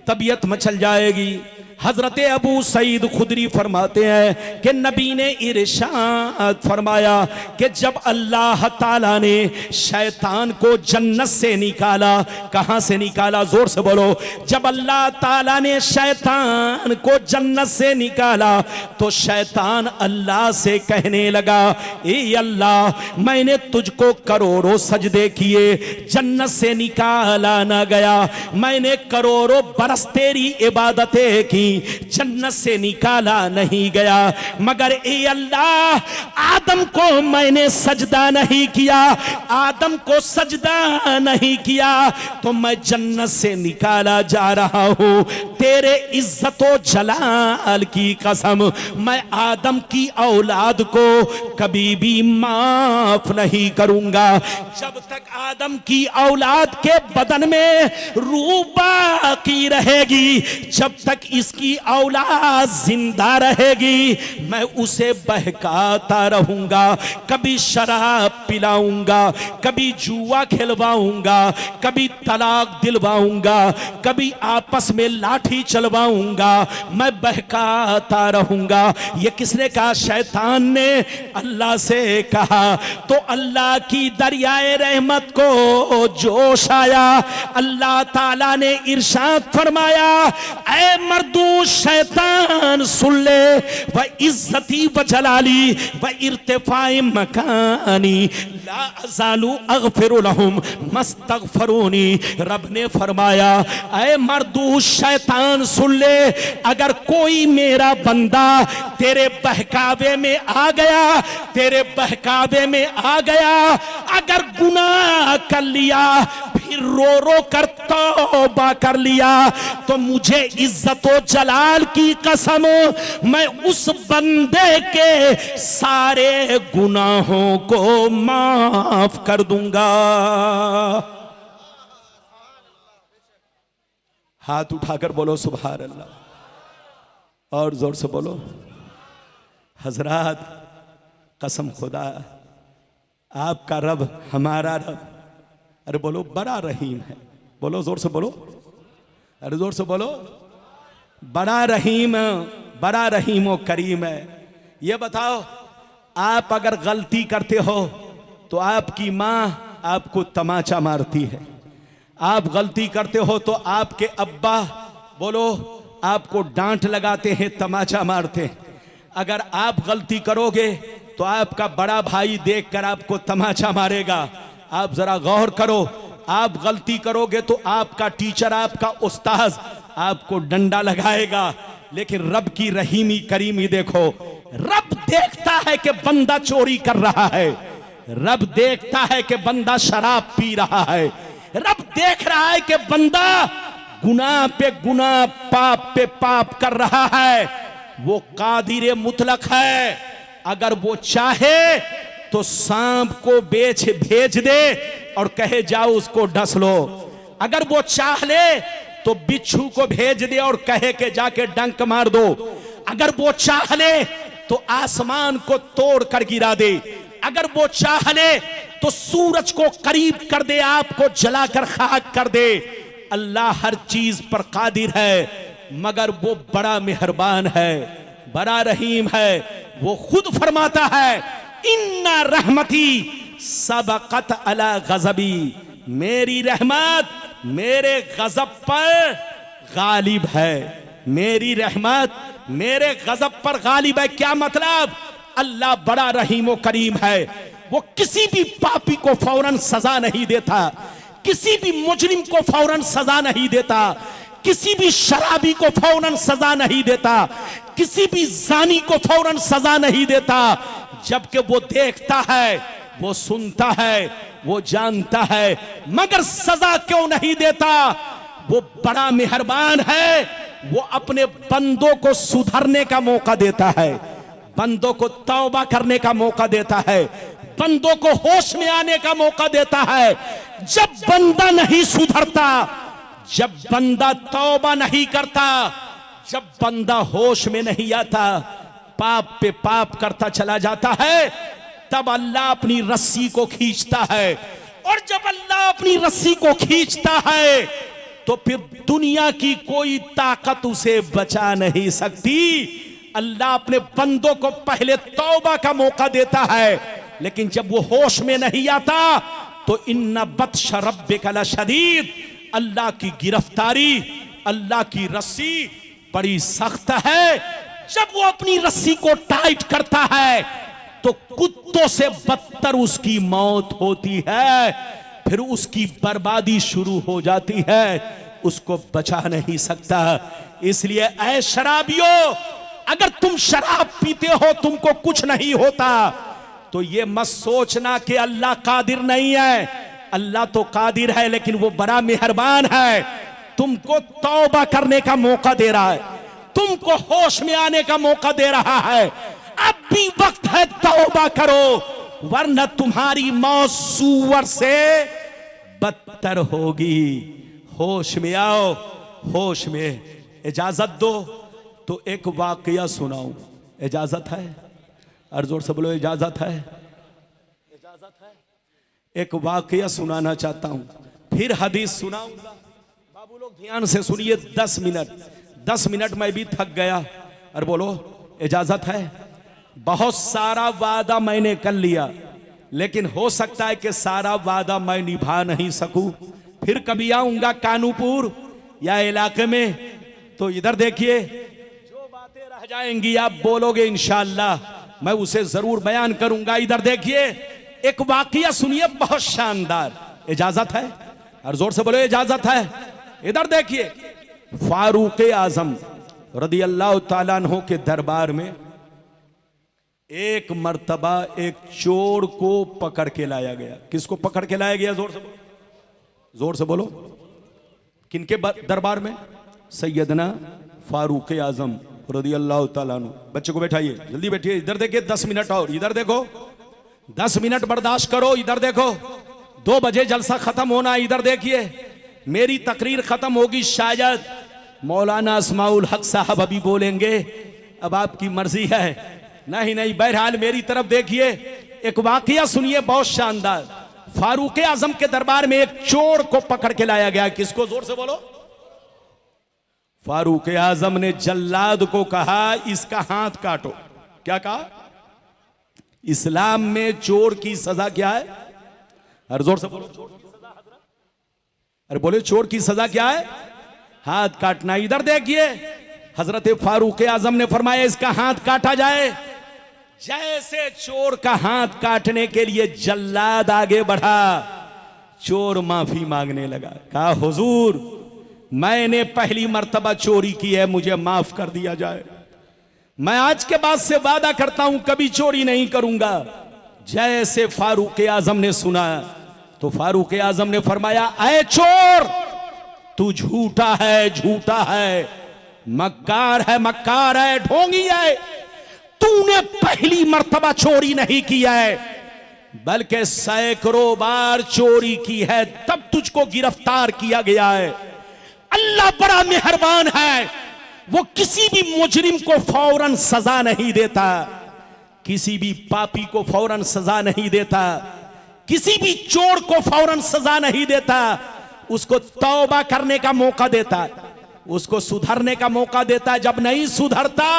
Speaker 1: तबीयत मचल जाएगी। हजरत अबू सईद खुदरी फरमाते हैं कि नबी ने इरशाद फरमाया कि जब अल्लाह ताला ने शैतान को जन्नत से निकाला, कहां से निकाला, जोर से बोलो, जब अल्लाह ताला ने शैतान को जन्नत से निकाला तो शैतान अल्लाह से कहने लगा, ए अल्लाह, मैंने तुझको करोड़ों सजदे किए, जन्नत से निकाला ना गया, मैंने करोड़ों बरस तेरी इबादतें की, जन्नत से निकाला नहीं गया, मगर ए अल्लाह, आदम को मैंने सजदा नहीं किया, आदम को सजदा नहीं किया तो मैं जन्नत से निकाला जा रहा हूं। तेरे इज्जतो जलाल की कसम, मैं आदम की औलाद को कभी भी माफ नहीं करूंगा। जब तक आदम की औलाद के बदन में रूह बाकी रहेगी, जब तक इसकी औलाद जिंदा रहेगी, मैं उसे बहकाता रहूंगा, कभी शराब पिलाऊंगा, कभी जुआ खिलवाऊंगा, कभी तलाक दिलवाऊंगा, कभी आपस में लाठी चलवाऊंगा, मैं बहकाता रहूंगा। ये किसने कहा? शैतान ने अल्लाह से कहा। तो अल्लाह की दरियाए रहमत को जोश आया, अल्लाह ताला ने इरशाद फरमाया, ऐ मर्दू शैतान सुन ले, व इज्जती व जलाली व इर्तिफाई मकानी ला अज़ालु अग़फ़िरु लहुम मस्तग़फ़िरूनी। रब ने फरमाया, ऐ मर्दू शैतान सुन ले, अगर कोई मेरा बंदा तेरे बहकावे में आ गया, तेरे बहकावे में आ गया, अगर गुनाह कर लिया, फिर रो रो कर तौबा कर लिया, तो मुझे इज्जतो जलाल की कसम, मैं उस बंदे के सारे गुनाहों को माफ कर दूंगा। हाथ उठाकर बोलो सुभान अल्लाह, और जोर से बोलो। हजरात, कसम खुदा, आपका रब, हमारा रब, अरे बोलो, बड़ा रहीम है। बोलो जोर से बोलो, अरे जोर से बोलो, बड़ा रहीम, बड़ा रहीम और करीम है। ये बताओ, आप अगर गलती करते हो तो आपकी माँ आपको तमाचा मारती है, आप गलती करते हो तो आपके अब्बा, बोलो, आपको डांट लगाते हैं, तमाचा मारते हैं। अगर आप गलती करोगे तो आपका बड़ा भाई देखकर आपको तमाचा मारेगा। आप जरा गौर करो, आप गलती करोगे तो आपका टीचर, आपका उस्ताद आपको डंडा लगाएगा। लेकिन रब की रहीमी करीमी देखो, रब देखता है कि बंदा चोरी कर रहा है, रब देखता है कि बंदा शराब पी रहा है, रब देख रहा है कि बंदा गुनाह पे गुनाह, पाप पे पाप कर रहा है। वो कादिर मुतलक है, अगर वो चाहे तो सांप को भेज दे और कहे जाओ उसको डस लो। अगर वो चाह ले तो बिच्छू को भेज दे और कहे के जाके डंक मार दो। अगर वो चाह ले तो आसमान को तोड़ कर गिरा दे। अगर वो चाह ले तो सूरज को करीब कर दे, आपको जलाकर खाक कर दे। अल्लाह हर चीज पर कादिर है, मगर वो बड़ा मेहरबान है, बड़ा रहीम है। वो खुद फरमाता है, इन्ना रहमती सबकत अला गज़बी, मेरी रहमत मेरे गजब पर गालिब है, मेरी रहमत मेरे गजब पर गालिब है। क्या मतलब? अल्लाह बड़ा रहीम व करीम है। वो किसी भी पापी को फौरन सजा नहीं देता, किसी भी मुजरिम को फौरन सजा नहीं देता, किसी भी शराबी को फौरन सजा नहीं देता, किसी भी जानी को फौरन सजा नहीं देता। जबकि वो देखता है, वो सुनता है, वो जानता है, मगर सजा क्यों नहीं देता? वो बड़ा मेहरबान है, वो अपने बंदों को सुधरने का मौका देता है, बंदों को तौबा करने का मौका देता है, बंदों को होश में आने का मौका देता है। जब बंदा नहीं सुधरता, जब बंदा तौबा नहीं करता, जब बंदा होश में नहीं आता, पाप पे पाप करता चला जाता है, तब अल्लाह अपनी रस्सी को खींचता है। और जब अल्लाह अपनी रस्सी को खींचता है तो फिर दुनिया की कोई ताकत उसे बचा नहीं सकती। अल्लाह अपने बंदों को पहले तौबा का मौका देता है, लेकिन जब वो होश में नहीं आता तो इन्ना बत्श रब्बिका लशदीद, अल्लाह की गिरफ्तारी, अल्लाह की रस्सी बड़ी सख्त है। जब वो अपनी रस्सी को टाइट करता है तो कुत्तों से बदतर उसकी मौत होती है, फिर उसकी बर्बादी शुरू हो जाती है, उसको बचा नहीं सकता। इसलिए ऐ शराबियों, अगर तुम शराब पीते हो तुमको कुछ नहीं होता, तो ये मत सोचना कि अल्लाह कादिर नहीं है। अल्लाह तो कादिर है, लेकिन वो बड़ा मेहरबान है, तुमको तौबा करने का मौका दे रहा है, तुमको होश में आने का मौका दे रहा है। अब भी वक्त है, तौबा करो, वरना तुम्हारी मौत सूअर से बदतर होगी। होश में आओ, होश में। इजाजत दो तो एक वाकया सुनाऊं, इजाजत है? और जोर से बोलो, इजाजत है? इजाजत है? एक वाकया सुनाना चाहता हूं, फिर हदीस सुनाऊंगा। बाबू लोग ध्यान से सुनिए, 10 मिनट मैं भी थक गया। और बोलो, इजाजत है? बहुत सारा वादा मैंने कर लिया, लेकिन हो सकता है कि सारा वादा मैं निभा नहीं सकूं। फिर कभी आऊंगा कानूपुर या इलाके में, तो इधर देखिए, जो बातें रह जाएंगी आप बोलोगे इंशाअल्लाह, मैं उसे जरूर बयान करूंगा। इधर देखिए, एक वाकया सुनिए, बहुत शानदार। इजाजत है? और जोर से बोलो, इजाजत है? इधर देखिए, फारूक आजम रदी अल्लाह ताला अन्हु के दरबार में एक मर्तबा एक चोर को पकड़ के लाया गया। किसको पकड़ के लाया गया? जोर से बोलो, जोर से बोलो। किनके दरबार में? सैयदना फारूक आजम रदी अल्लाह ताला अन्हु। बच्चे को बैठाइए, जल्दी बैठिए। इधर देखिए, 10 मिनट और। इधर देखो, 10 मिनट बर्दाश्त करो। इधर देखो, 2 बजे जलसा खत्म होना। इधर देखिए, मेरी तकरीर खत्म होगी, शायद मौलाना अस्माउल हक साहब अभी बोलेंगे, अब आपकी मर्जी है। नहीं, बहरहाल मेरी तरफ देखिए, एक वाकया सुनिए, बहुत शानदार। फारूक आजम के दरबार में एक चोर को पकड़ के लाया गया। किसको? जोर से बोलो। फारूक आजम ने जल्लाद को कहा, इसका हाथ काटो। क्या कहा? इस्लाम में चोर की सजा क्या है? और जोर से बोलो, चोर की सजा हजरत? अरे बोले, चोर की सजा क्या है? हाथ काटना। इधर देखिए, हजरत फारूक आजम ने फरमाया, इसका हाथ काटा जाए। जैसे चोर का हाथ काटने के लिए जल्लाद आगे बढ़ा, चोर माफी मांगने लगा। कहा, हुजूर, मैंने पहली मर्तबा चोरी की है, मुझे माफ कर दिया जाए। मैं आज के बाद से वादा करता हूं कभी चोरी नहीं करूंगा। जैसे फारूक आजम ने सुना तो फारूक आजम ने फरमाया, ऐ चोर, तू झूठा है, झूठा है, मक्कार है, मक्कार है, ढोंगी है। तूने पहली मर्तबा चोरी नहीं किया है, बल्कि सैकड़ों बार चोरी की है, तब तुझको गिरफ्तार किया गया है। अल्लाह बड़ा मेहरबान है, वो किसी भी मुजरिम को फौरन सजा नहीं देता, किसी भी पापी को फौरन सजा नहीं देता, किसी भी चोर को फौरन सजा नहीं देता। उसको तौबा करने का मौका देता है, उसको सुधरने का मौका देता है। जब नहीं सुधरता,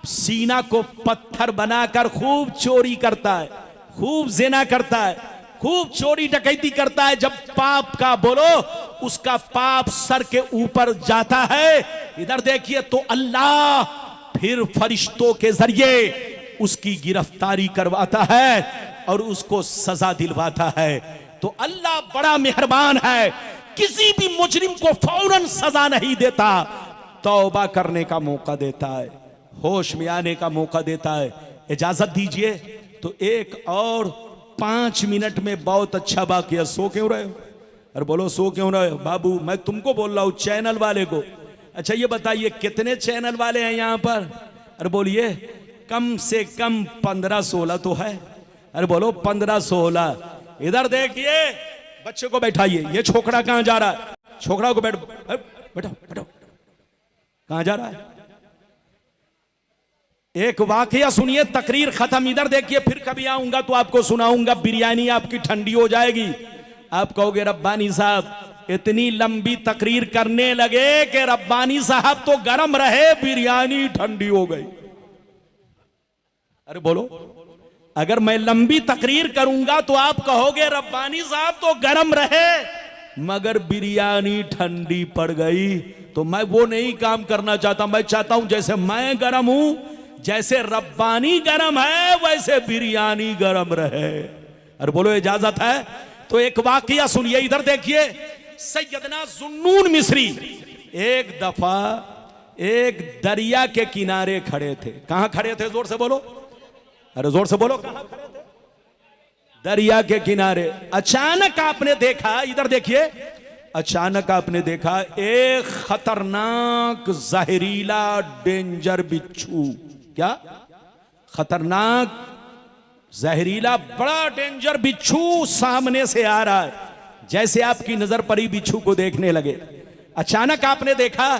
Speaker 1: सीना को पत्थर बनाकर खूब चोरी करता है, खूब ज़िना करता है, खूब चोरी डकैती करता है। जब पाप का बोलो, उसका पाप सर के ऊपर जाता है। इधर देखिए, तो अल्लाह फिर फरिश्तों के जरिए उसकी गिरफ्तारी करवाता है और उसको सजा दिलवाता है। तो अल्लाह बड़ा मेहरबान है, किसी भी मुजरिम को फौरन सजा नहीं देता, तौबा करने का मौका देता है, होश में आने का मौका देता है। इजाजत दीजिए,
Speaker 2: तो एक और 5 मिनट में बहुत अच्छा वाकया। सो क्यों रहे हो? अरे बोलो सो क्यों रहे हो? बाबू मैं तुमको बोल रहा हूं, चैनल वाले को। अच्छा ये बताइए कितने चैनल वाले हैं यहां पर? अरे बोलिए कम से कम 15-16 तो है। अरे बोलो 15-16। इधर देखिए, बच्चे को बैठाइए। ये छोकरा कहां जा रहा है? छोकरा को बैठो बैठो बैठो। कहां जा रहा है? एक वाकया सुनिए, तकरीर खत्म। इधर देखिए, फिर कभी आऊंगा तो आपको सुनाऊंगा। बिरयानी आपकी ठंडी हो जाएगी। आप कहोगे रब्बानी साहब इतनी लंबी तकरीर करने लगे कि रब्बानी साहब तो गर्म रहे, बिरयानी ठंडी हो गई। अरे बोलो, अगर मैं लंबी तकरीर करूंगा तो आप कहोगे रब्बानी साहब तो गर्म रहे, मगर बिरयानी ठंडी पड़ गई। तो मैं वो नहीं काम करना चाहता। मैं चाहता हूं जैसे मैं गर्म हूं, जैसे रब्बानी गरम है, वैसे बिरयानी गरम रहे। अरे बोलो इजाजत है? तो एक वाकया सुनिए, इधर देखिए। सैयदना जुन्नून मिस्री एक दफा एक दरिया के किनारे खड़े थे। कहां खड़े थे? जोर से बोलो। अरे जोर से बोलो, कहां खड़े थे? दरिया के किनारे। अचानक आपने देखा, इधर देखिए, अचानक आपने देखा एक खतरनाक जहरीला डेंजर बिच्छू। क्या? खतरनाक जहरीला बड़ा डेंजर बिच्छू सामने से आ रहा है। जैसे आपकी नजर पड़ी, बिच्छू को देखने लगे। अचानक आपने देखा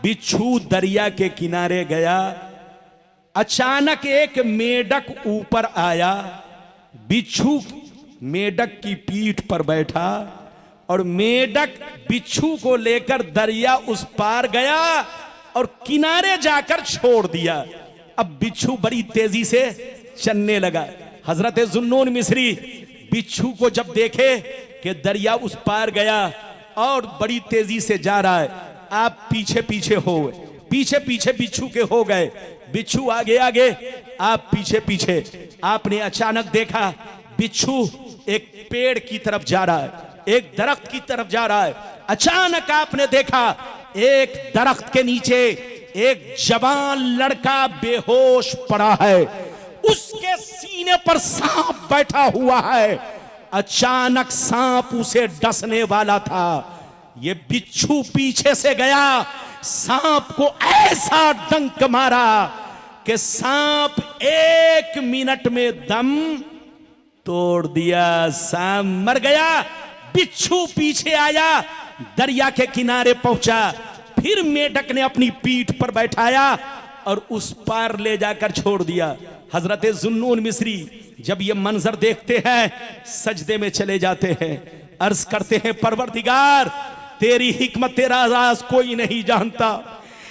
Speaker 2: बिच्छू दरिया के किनारे गया। अचानक एक मेढक ऊपर आया। बिच्छू मेढक की पीठ पर बैठा और मेढक बिच्छू को लेकर दरिया उस पार गया और किनारे जाकर छोड़ दिया। अब बिच्छू बड़ी तेजी से चलने लगा। हजरत जुन्नून मिस्री बिच्छू को जब देखे कि दरिया उस पार गया और बड़ी तेजी से जा रहा है, आप पीछे पीछे हो गए, पीछे पीछे बिच्छू के हो गए। बिच्छू आगे आगे, आप पीछे पीछे। आपने अचानक देखा बिच्छू एक पेड़ की तरफ जा रहा है, एक दरख्त की तरफ जा रहा है। अचानक आपने देखा एक दरख्त के नीचे एक जवान लड़का बेहोश पड़ा है, उसके सीने पर सांप बैठा हुआ है। अचानक सांप उसे डसने वाला था। ये बिच्छू पीछे से गया, सांप को ऐसा डंक मारा कि सांप 1 मिनट में दम तोड़ दिया। सांप मर गया। बिच्छू पीछे आया, दरिया के किनारे पहुंचा। फिर मेढक ने अपनी पीठ पर बैठाया और उस पार ले जाकर छोड़ दिया। हजरत जुन्नून मिस्री जब ये मंजर देखते हैं, सजदे में चले जाते हैं, अर्ज करते हैं परवरदिगार तेरी हिकमत, तेरा राज कोई नहीं जानता।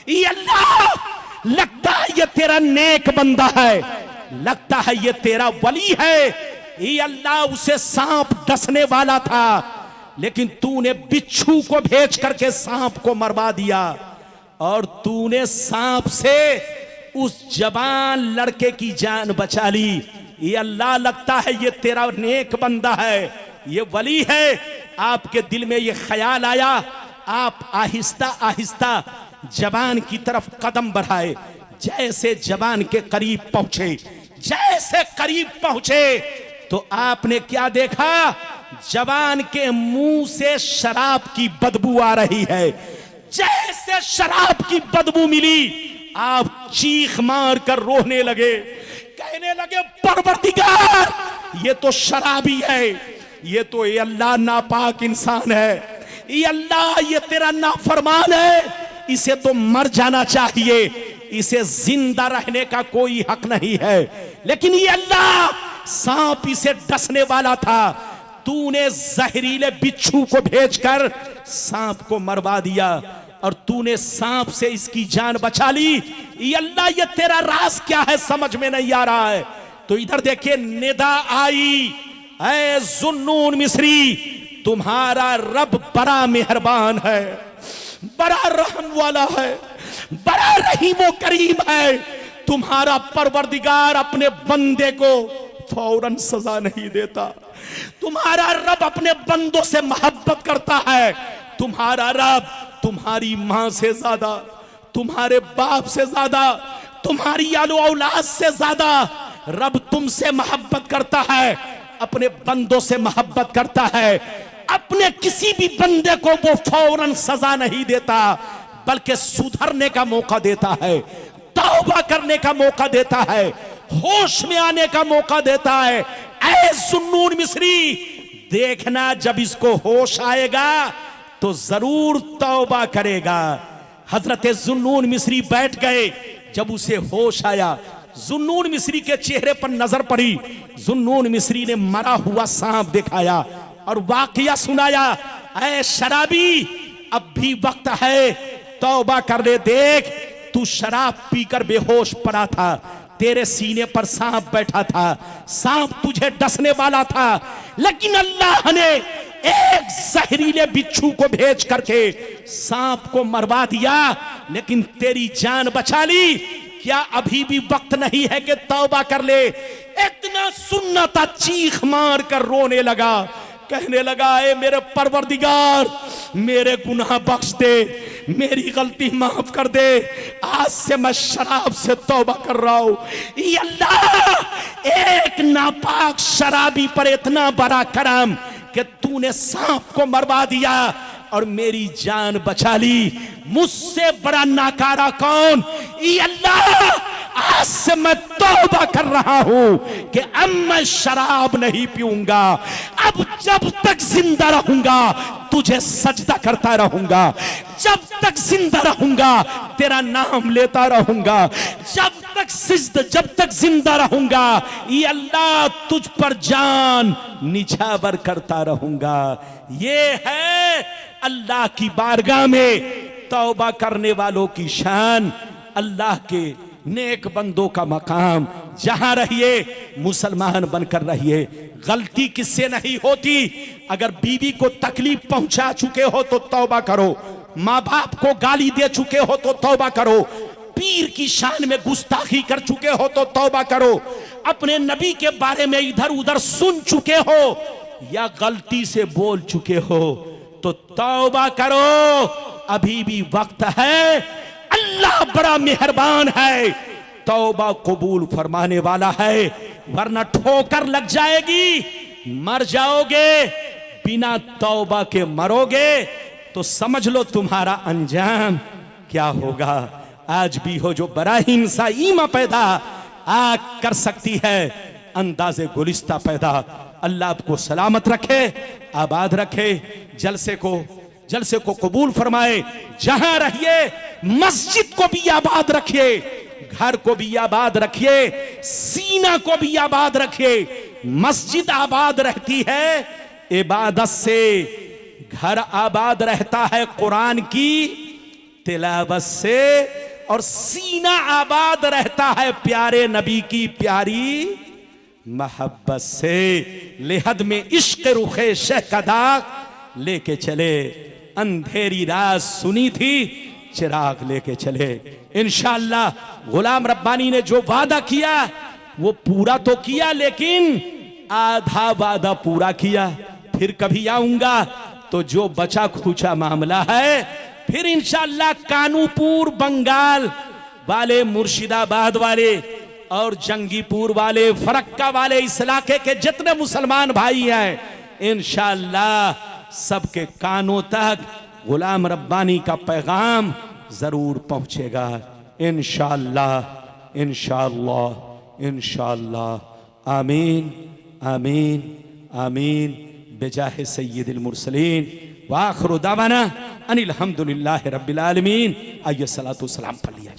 Speaker 2: ये अल्लाह, लगता है ये तेरा नेक बंदा है, लगता है ये तेरा वली है। ये अल्लाह, उसे सांप डसने वाला था, लेकिन तूने बिच्छू को भेज करके सांप को मरवा दिया और तूने सांप से उस जवान लड़के की जान बचा ली। ये अल्लाह, लगता है ये तेरा नेक बंदा है, ये वली है। आपके दिल में ये ख्याल आया, आप आहिस्ता आहिस्ता जवान की तरफ कदम बढ़ाए। जैसे जवान के करीब पहुंचे, जैसे करीब पहुंचे तो आपने क्या देखा? जवान के मुंह से शराब की बदबू आ रही है। जैसे शराब की बदबू मिली, आप चीख मार कर रोने लगे, कहने लगे परवरदिगार ये तो शराबी है, ये तो ये अल्लाह नापाक इंसान है, ये अल्लाह ये तेरा नाफरमान है, इसे तो मर जाना चाहिए, इसे जिंदा रहने का कोई हक नहीं है। लेकिन ये अल्लाह, सांप इसे डसने वाला था, तूने जहरीले बिच्छू को भेजकर सांप को मरवा दिया और तूने सांप से इसकी जान बचा ली। ये अल्लाह, ये तेरा राज क्या है, समझ में नहीं आ रहा है। तो इधर देखिए निदा आई, ऐ जुन्नून मिस्री तुम्हारा रब बड़ा मेहरबान है, बड़ा रहम वाला है, बड़ा रहीम व करीम है। तुम्हारा परवरदिगार अपने बंदे को फौरन सजा नहीं देता। तुम्हारा रब अपने बंदों से मोहब्बत करता है। तुम्हारा रब तुम्हारी मां से ज्यादा, तुम्हारे बाप से ज्यादा, तुम्हारी आलो औलाद से ज्यादा
Speaker 1: रब तुमसे मोहब्बत करता है, अपने बंदों से मोहब्बत करता है। अपने किसी भी बंदे को वो फौरन सजा नहीं देता, बल्कि सुधरने का मौका देता है, तौबा करने का मौका देता है, होश में आने का मौका देता है। ऐ जुन्नून मिस्री, देखना जब इसको होश आएगा तो जरूर तौबा करेगा। हजरत जुन्नून मिस्री बैठ गए। जब उसे होश आया, जुन्नून मिस्री के चेहरे पर नजर पड़ी। जुन्नून मिस्री ने मरा हुआ सांप दिखाया और वाकया सुनाया। ऐ शराबी, अब भी वक्त है, तौबा कर ले। देख, तू शराब पीकर बेहोश पड़ा था, तेरे सीने पर सांप बैठा था, सांप तुझे डसने वाला था, लेकिन अल्लाह ने एक जहरीले बिच्छू को भेज करके सांप को मरवा दिया, लेकिन तेरी जान बचा ली। क्या अभी भी वक्त नहीं है कि तौबा कर ले? इतना सुनना था, चीख मार कर रोने लगा, कहने लगा, ए मेरे परवरदिगार, मेरे गुनाह बख्श दे, मेरी गलती माफ कर दे, आज से मैं शराब से तौबा कर रहा हूं। ये अल्लाह, एक नापाक शराबी पर इतना बड़ा करम कि तूने सांप को मरवा दिया और मेरी जान बचा ली। मुझसे बड़ा नाकारा कौन? ये अल्लाह, आज से मैं तौबा कर रहा हूं कि अब मैं शराब नहीं पीऊंगा। अब जब तक जिंदा रहूंगा तुझे सजदा करता रहूंगा, जब तक जिंदा रहूंगा तेरा नाम लेता रहूंगा, जब तक जिंदा रहूंगा ये अल्लाह तुझ पर जान निछावर करता रहूंगा। ये है अल्लाह की बारगाह में तौबा करने वालों की शान, अल्लाह के नेक बंदों का मकाम। जहां रहिए मुसलमान बनकर रहिए। गलती किससे नहीं होती? अगर बीवी को तकलीफ पहुंचा चुके हो तो तौबा करो, माँ बाप को गाली दे चुके हो तो तौबा करो, पीर की शान में गुस्ताखी कर चुके हो तो तौबा करो, अपने नबी के बारे में इधर उधर सुन चुके हो या गलती से बोल चुके हो तो तौबा करो, अभी भी वक्त है। अल्लाह बड़ा मेहरबान है, तौबा कबूल फरमाने वाला है, वरना ठोकर लग जाएगी, मर जाओगे, बिना तौबा के मरोगे तो समझ लो तुम्हारा अंजाम क्या होगा। आज भी हो जो बड़ा हिंसा ईमा पैदा आग कर सकती है, अंदाजे गुलिस्ता पैदा। अल्लाह आपको सलामत रखे, आबाद रखे, जलसे को कबूल फरमाए। जहां रहिए मस्जिद को भी आबाद रखिए, घर को भी आबाद रखिए, सीना को भी आबाद रखिए। मस्जिद आबाद रहती है इबादत से, घर आबाद रहता है कुरान की तिलावत से, और सीना आबाद रहता है प्यारे नबी की प्यारी मोहब्बत से। लेहद में इश्क रुखे शह का दाग लेके चले, अंधेरी रात सुनी थी चिराग लेके चले। इंशाअल्लाह गुलाम रब्बानी ने जो वादा किया वो पूरा तो किया, लेकिन आधा वादा पूरा किया। फिर कभी आऊंगा तो जो बचा खुचा मामला है फिर इंशाअल्लाह कानूपुर बंगाल वाले, मुर्शिदाबाद वाले और जंगीपुर वाले, फरक्का वाले, इस इलाके के जितने मुसलमान भाई हैं, इंशाअल्लाह सबके कानों तक गुलाम रब्बानी का पैगाम जरूर पहुंचेगा। इंशाअल्लाह इंशाअल्लाह इंशाअल्लाह। आमीन आमीन आमीन। बेजाहे सय्यिदिल मुरसलीन व आखिरु दावाना अनिल हम्दुलिल्लाहि रब्बिल आलमीन। आइए सलातो सलाम पढ़ लिया।